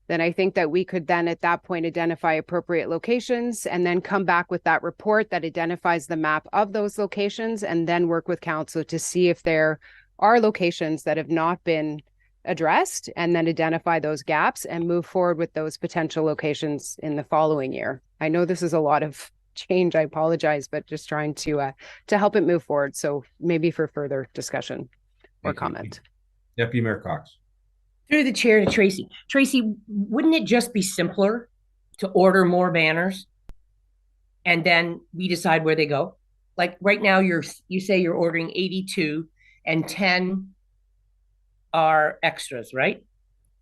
then I think that we could then at that point identify appropriate locations and then come back with that report that identifies the map of those locations, and then work with council to see if there are locations that have not been addressed, and then identify those gaps and move forward with those potential locations in the following year. I know this is a lot of change, I apologize, but just trying to help it move forward. So maybe for further discussion or comment. Deputy Mayor Cox. Through the chair to Tracy. Tracy, wouldn't it just be simpler to order more banners and then we decide where they go? Like right now, you say you're ordering 82 and 10 are extras, right?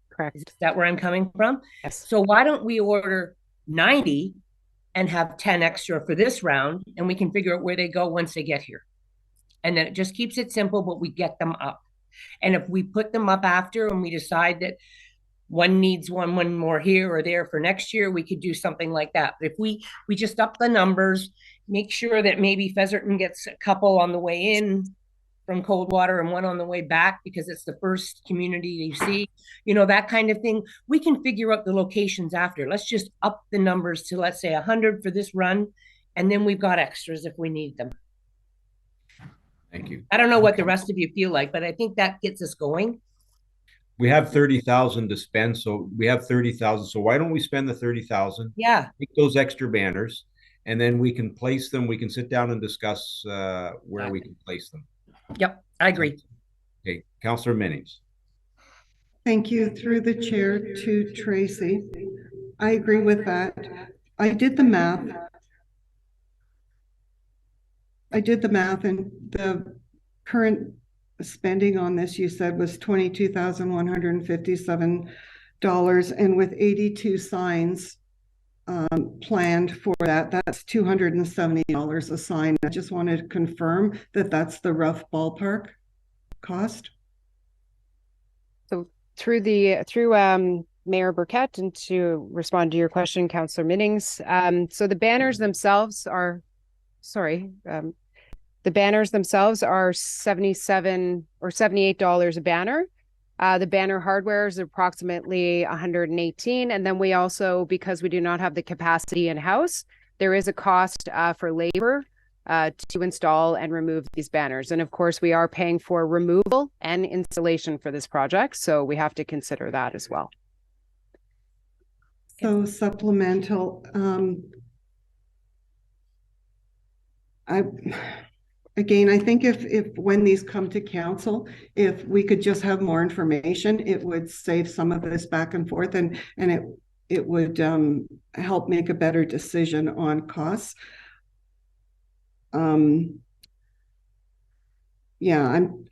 Correct. Is that where I'm coming from? Yes. So why don't we order 90 and have 10 extra for this round, and we can figure out where they go once they get here. And then it just keeps it simple, but we get them up. And if we put them up after and we decide that one needs one more here or there for next year, we could do something like that. But if we just up the numbers, make sure that maybe Featherton gets a couple on the way in from Coldwater and one on the way back because it's the first community you see, that kind of thing. We can figure out the locations after. Let's just up the numbers to, let's say, 100 for this run, and then we've got extras if we need them. Thank you. I don't know what the rest of you feel like, but I think that gets us going. We have 30,000 to spend, so we have 30,000. So why don't we spend the 30,000? Yeah. Take those extra banners, and then we can place them. We can sit down and discuss where we can place them. Yep, I agree. Okay, Councillor Minnings. Thank you. Through the chair to Tracy. I agree with that. I did the math. And the current spending on this, you said, was $22,157. And with 82 signs planned for that, that's $270 a sign. I just wanted to confirm that that's the rough ballpark cost. So through Mayor Burkett, and to respond to your question, Councillor Minnings, so the banners themselves are $77 or $78 a banner. The banner hardware is approximately $118. And then we also, because we do not have the capacity in-house, there is a cost for labor to install and remove these banners. And of course, we are paying for removal and installation for this project. So we have to consider that as well. So supplemental, Again, I think if when these come to council, if we could just have more information, it would save some of this back and forth, and it would help make a better decision on costs. Yeah, I'm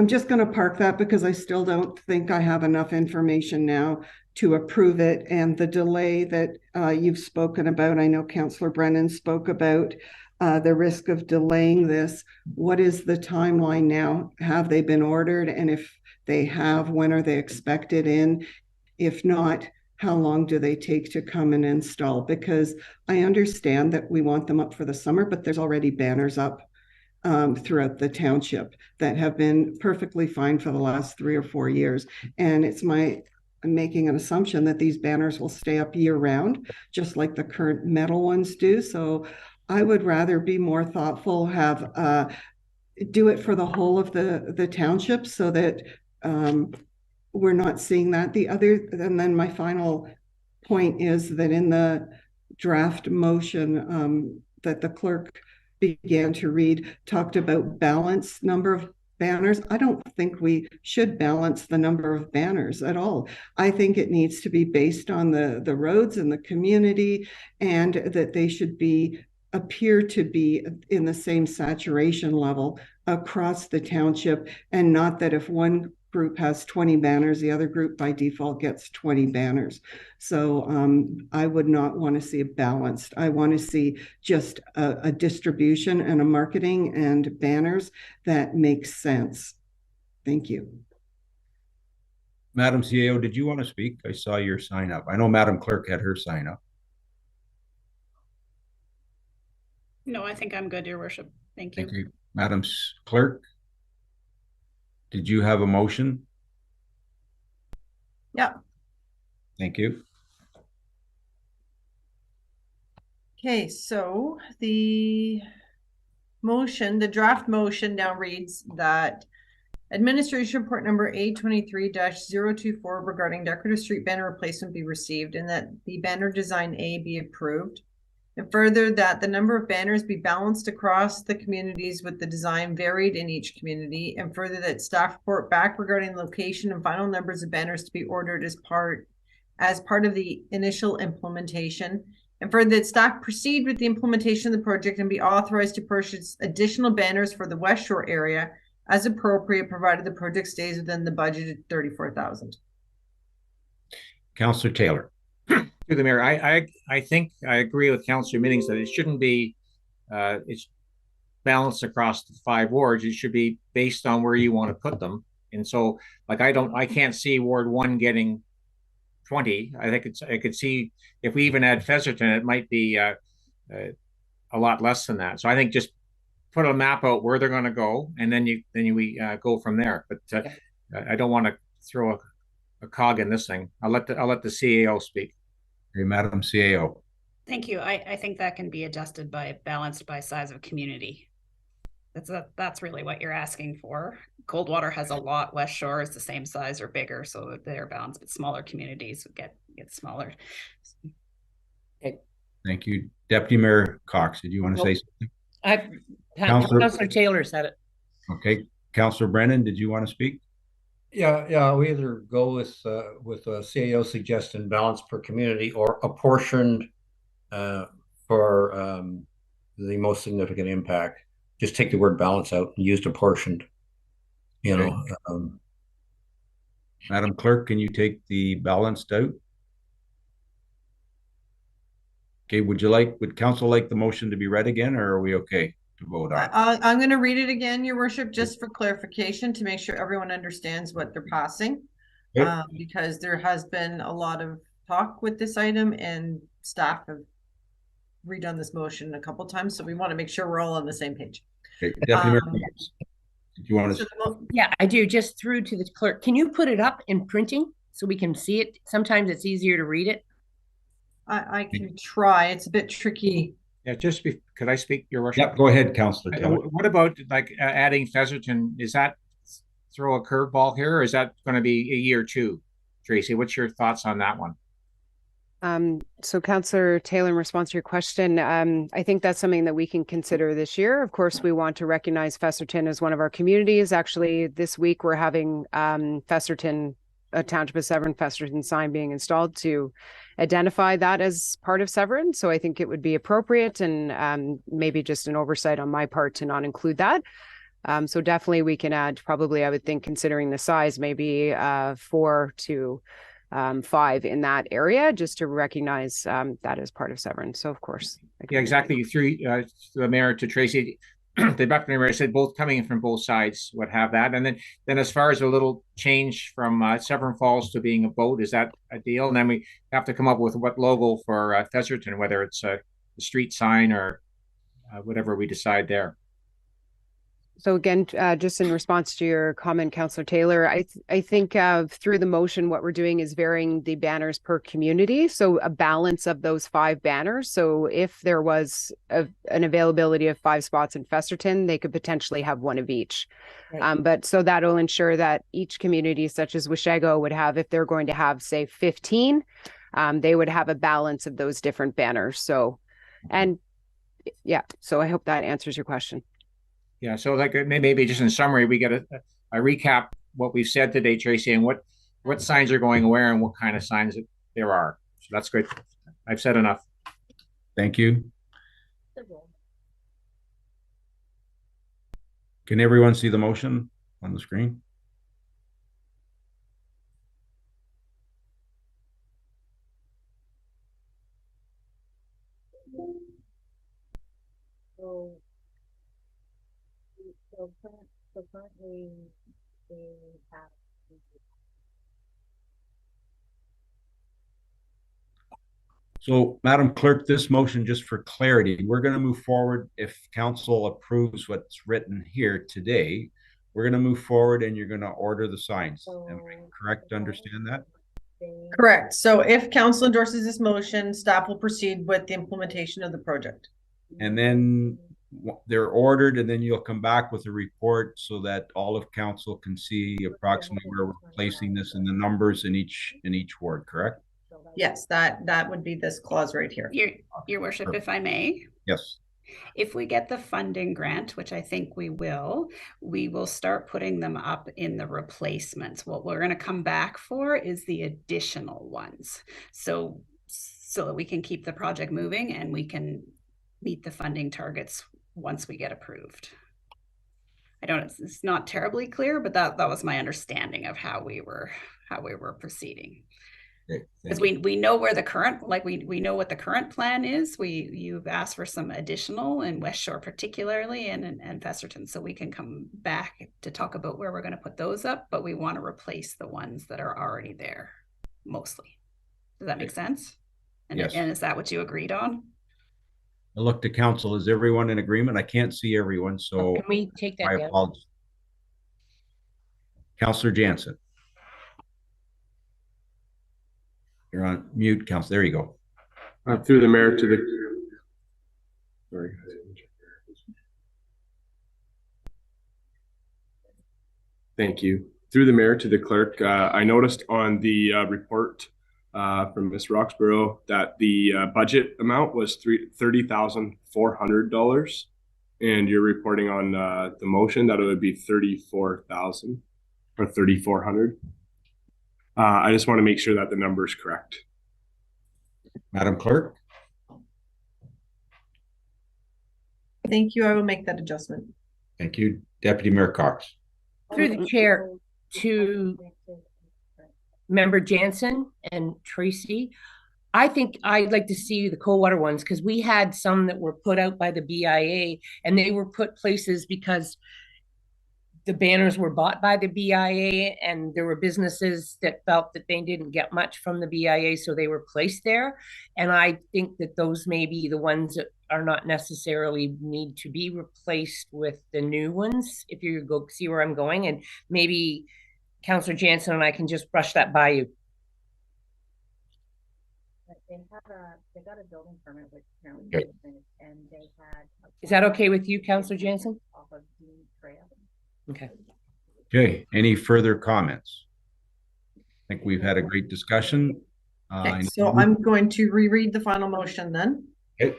just going to park that because I still don't think I have enough information now to approve it, and the delay that you've spoken about. I know Councillor Brennan spoke about the risk of delaying this. What is the timeline now? Have they been ordered? And if they have, when are they expected in? If not, how long do they take to come and install? Because I understand that we want them up for the summer, but there's already banners up throughout the township that have been perfectly fine for the last 3 or 4 years. And I'm making an assumption that these banners will stay up year round, just like the current metal ones do. So I would rather be more thoughtful, do it for the whole of the township so that we're not seeing that. And then my final point is that in the draft motion that the clerk began to read, talked about balanced number of banners. I don't think we should balance the number of banners at all. I think it needs to be based on the roads and the community, and that they should be appear to be in the same saturation level across the township, and not that if one group has 20 banners, the other group by default gets 20 banners. So I would not want to see it balanced. I want to see just a distribution and a marketing and banners that makes sense. Thank you. Madam CAO, did you want to speak? I saw your sign up. I know Madam Clerk had her sign up. No, I think I'm good, Your Worship. Thank you. Thank you. Madam Clerk, did you have a motion? Yeah. Thank you. Okay, so the draft motion now reads that Administration Report number A23-024 regarding decorative street banner replacement be received, and that the banner design A be approved. And further, that the number of banners be balanced across the communities with the design varied in each community. And further, that staff report back regarding location and final numbers of banners to be ordered as part of the initial implementation. And further, that staff proceed with the implementation of the project and be authorized to purchase additional banners for the West Shore area as appropriate, provided the project stays within the budgeted $34,000. Councillor Taylor. To the mayor, I think I agree with Councillor Minnings that it shouldn't be it's balanced across the 5 wards. It should be based on where you want to put them. And so, like, I can't see Ward 1 getting 20. I think I could see if we even add Featherton, it might be a lot less than that. So I think just put a map out where they're going to go, and then we go from there. But I don't want to throw a cog in this thing. I'll let the CAO speak. Hey, Madam CAO. Thank you. I think that can be adjusted balanced by size of community. That's really what you're asking for. Coldwater has a lot. West Shore is the same size or bigger, so they're balanced. But smaller communities would get smaller. Okay. Thank you, Deputy Mayor Cox. Did you want to say something? Councillor Taylor said it. Okay, Councillor Brennan, did you want to speak? Yeah. We either go with a CAO suggestion balance per community, or apportioned for the most significant impact. Just take the word balance out and use apportioned. You know. Madam Clerk, can you take the balanced out? Okay. Would council like the motion to be read again, or are we okay to vote on? I'm going to read it again, Your Worship, just for clarification, to make sure everyone understands what they're passing. Okay. Because there has been a lot of talk with this item, and staff have redone this motion a couple times, so we want to make sure we're all on the same page. Okay. Deputy Mayor Cox, did you want to? Yeah, I do. Just through to the clerk. Can you put it up in printing so we can see it? Sometimes it's easier to read it. I can try. It's a bit tricky. Yeah, could I speak, Your Worship? Yep, go ahead, Councillor Taylor. What about adding Featherton? Is that throw a curveball here, or is that going to be a year 2? Tracy, what's your thoughts on that one? So Councillor Taylor, in response to your question, I think that's something that we can consider this year. Of course, we want to recognize Featherton as one of our communities. Actually, this week we're having Featherton, a Township of Severn Featherton sign being installed to identify that as part of Severn. So I think it would be appropriate, and maybe just an oversight on my part to not include that. So definitely we can add, probably I would think, considering the size, maybe 4 to 5 in that area, just to recognize that as part of Severn. So of course. Yeah, exactly. Through the mayor to Tracy, the deputy mayor said both coming in from both sides would have that. And then as far as a little change from Severn Falls to being a boat, is that a deal? And then we have to come up with what logo for Featherton, whether it's a street sign or whatever we decide there. So again, just in response to your comment, Councillor Taylor, I think through the motion, what we're doing is varying the banners per community. So a balance of those 5 banners. So if there was an availability of 5 spots in Featherton, they could potentially have 1 of each. Right. But so that'll ensure that each community, such as Washego, would have, if they're going to have, say, 15, they would have a balance of those different banners. So, and yeah, so I hope that answers your question. Yeah, so like maybe just in summary, we get a recap what we've said today, Tracy, and what signs are going where and what kind of signs there are. So that's great. I've said enough. Thank you. Can everyone see the motion on the screen? So, Madam Clerk, this motion, just for clarity, we're going to move forward if council approves what's written here today. We're going to move forward and you're going to order the signs. Am I correct to understand that? Correct. So if council endorses this motion, staff will proceed with the implementation of the project. And then they're ordered, and then you'll come back with a report so that all of council can see approximately where we're placing this and the numbers in each ward, correct? Yes, that would be this clause right here. Your worship, if I may. Yes. If we get the funding grant, which I think we will start putting them up in the replacements. What we're going to come back for is the additional ones. So that we can keep the project moving and we can meet the funding targets once we get approved. It's not terribly clear, but that was my understanding of how we were proceeding. Because we know where the current, we know what the current plan is. You've asked for some additional in West Shore particularly and Festerton, so we can come back to talk about where we're going to put those up, but we want to replace the ones that are already there mostly. Does that make sense? And, yes. And is that what you agreed on? I look to council. Is everyone in agreement? I can't see everyone, so Can we take that down? Apologize. Councillor Jansen. You're on mute, Council. There you go. Through the mayor to the. Sorry. Thank you. Through the mayor to the clerk. I noticed on the report from Ms. Roxborough that the budget amount was $30,400, and you're reporting on the motion that it would be 34,000 or 3,400. I just want to make sure that the number is correct. Madam Clerk. Thank you. I will make that adjustment. Thank you. Deputy Mayor Cox. Through the chair to Member Jansen and Tracy, I think I'd like to see the Coldwater ones because we had some that were put out by the BIA and they were put places because the banners were bought by the BIA and there were businesses that felt that they didn't get much from the BIA, so they were placed there. And I think that those may be the ones that are not necessarily need to be replaced with the new ones, if you go see where I'm going. And maybe Councillor Jansen and I can just brush that by you. They got a building permit with county, and they had. Is that okay with you, Councillor Jansen? Off of Dean Trail. Okay. Okay. Any further comments? I think we've had a great discussion. Okay, so I'm going to reread the final motion then. Okay.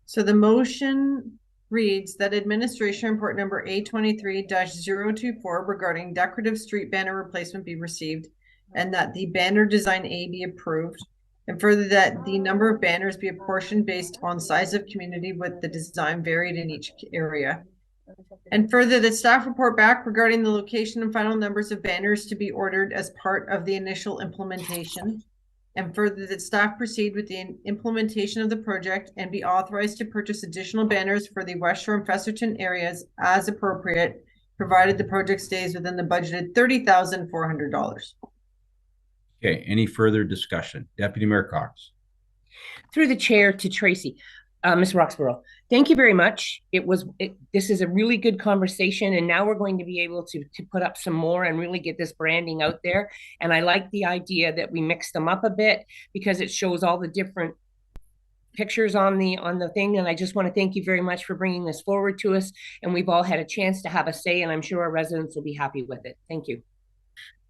So the motion reads that administration report number A23-024 regarding decorative street banner replacement be received, and that the banner design A be approved, and further that the number of banners be apportioned based on size of community with the design varied in each area. And further that staff report back regarding the location and final numbers of banners to be ordered as part of the initial implementation. And further that staff proceed with the implementation of the project and be authorized to purchase additional banners for the West Shore and Festerton areas as appropriate, provided the project stays within the budgeted $30,400. Okay, any further discussion? Deputy Mayor Cox. Through the chair to Tracy. Ms. Roxborough, thank you very much. This is a really good conversation, and now we're going to be able to put up some more and really get this branding out there. And I like the idea that we mix them up a bit because it shows all the different pictures on the thing. And I just want to thank you very much for bringing this forward to us. And we've all had a chance to have a say, and I'm sure our residents will be happy with it. Thank you.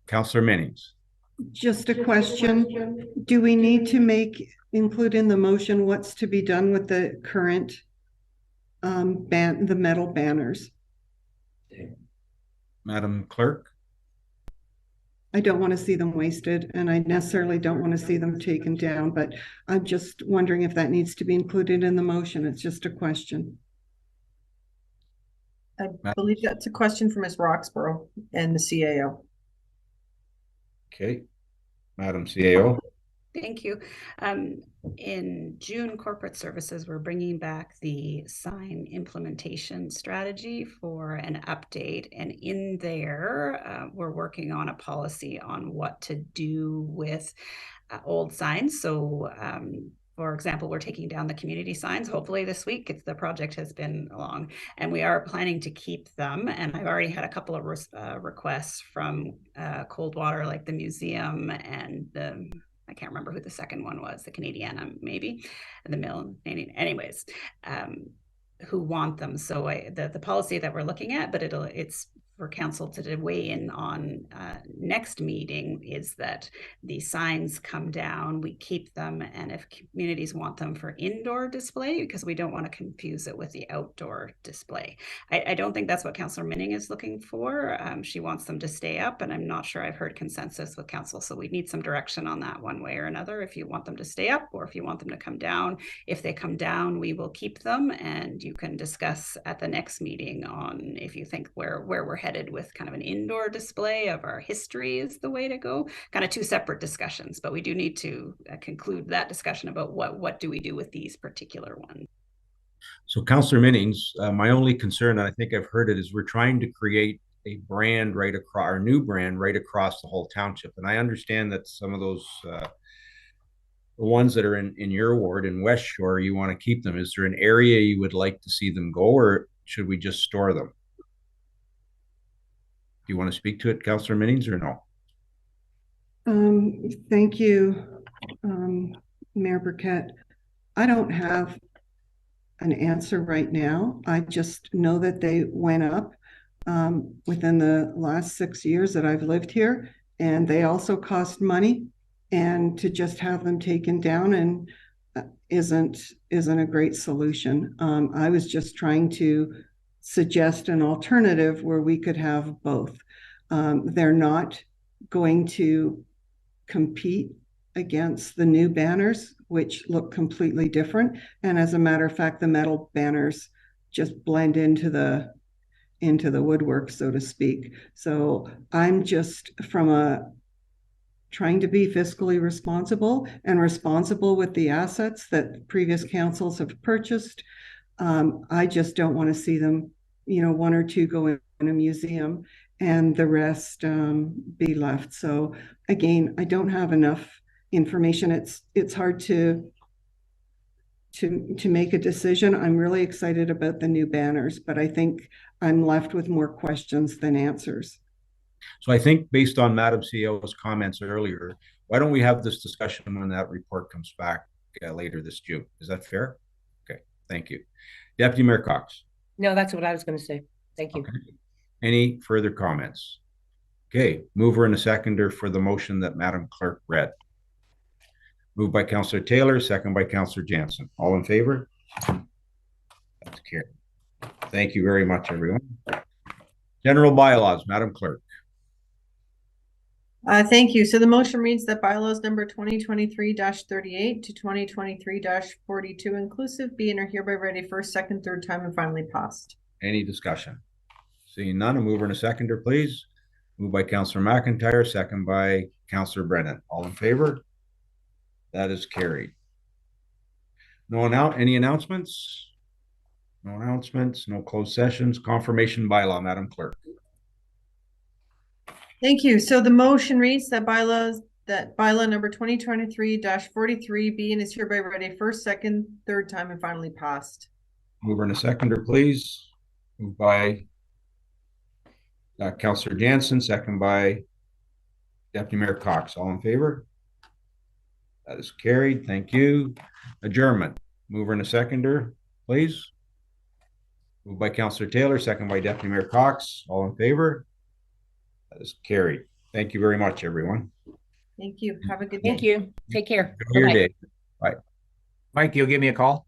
Councillor Mennings. Just a question. Do we need to include in the motion what's to be done with the current the metal banners? Madam Clerk. I don't want to see them wasted, and I necessarily don't want to see them taken down, but I'm just wondering if that needs to be included in the motion. It's just a question. I believe that's a question for Ms. Roxborough and the CAO. Okay, Madam CAO. Thank you. In June, Corporate Services, we're bringing back the sign implementation strategy for an update. And in there, we're working on a policy on what to do with old signs. So, for example, we're taking down the community signs, hopefully this week. The project has been long, and we are planning to keep them. And I've already had a couple of requests from Coldwater, like the museum and the, I can't remember who the second one was, the Canadiana maybe, and the mill. Anyways, who want them. So the policy that we're looking at, but it's for council to weigh in on next meeting, is that the signs come down, we keep them, and if communities want them for indoor display, because we don't want to confuse it with the outdoor display. I don't think that's what Councillor Minning is looking for. She wants them to stay up, and I'm not sure I've heard consensus with council, so we need some direction on that one way or another, if you want them to stay up or if you want them to come down. If they come down, we will keep them, and you can discuss at the next meeting on if you think where we're headed with kind of an indoor display of our history is the way to go. Kind of two separate discussions, but we do need to conclude that discussion about what do we do with these particular ones. So Councillor Minnings, my only concern, and I think I've heard it, is we're trying to create a brand right across, our new brand right across the whole township. And I understand that some of those, the ones that are in your ward in West Shore, you want to keep them. Is there an area you would like to see them go, or should we just store them? Do you want to speak to it, Councillor Minnings, or no? Thank you, Mayor Burkett. I don't have an answer right now. I just know that they went up within the last 6 years that I've lived here, and they also cost money. And to just have them taken down and isn't a great solution. I was just trying to suggest an alternative where we could have both. They're not going to compete against the new banners, which look completely different. And as a matter of fact, the metal banners just blend into the woodwork, so to speak. So I'm just trying to be fiscally responsible and responsible with the assets that previous councils have purchased. I just don't want to see them, one or two go in a museum and the rest be left. So again, I don't have enough information. It's hard to make a decision. I'm really excited about the new banners, but I think I'm left with more questions than answers. So I think based on Madam CEO's comments earlier, why don't we have this discussion when that report comes back later this June? Is that fair? Okay, thank you. Deputy Mayor Cox. No, that's what I was going to say. Thank you. Okay. Any further comments? Okay, mover and a seconder for the motion that Madam Clerk read. Moved by Councillor Taylor, second by Councillor Jansen. All in favor? That's carried. Thank you very much, everyone. General bylaws, Madam Clerk. Thank you. So the motion reads that bylaws number 2023-38 to 2023-42 inclusive be and are hereby ready first, second, third time, and finally passed. Any discussion? Seeing none, a mover and a seconder, please. Moved by Councillor McIntyre, second by Councillor Brennan. All in favor? That is carried. Any announcements? No announcements, no closed sessions. Confirmation bylaw, Madam Clerk. Thank you. So the motion reads that bylaw number 2023-43 be and is hereby ready first, second, third time, and finally passed. Mover and a seconder, please. Moved by Councillor Jansen, second by Deputy Mayor Cox. All in favor? That is carried. Thank you. Adjournment. Mover and a seconder, please. Moved by Councillor Taylor, second by Deputy Mayor Cox. All in favor? That is carried. Thank you very much, everyone. Thank you. Have a good day. Thank you. Take care. Enjoy your day. Bye. Mike, you'll give me a call?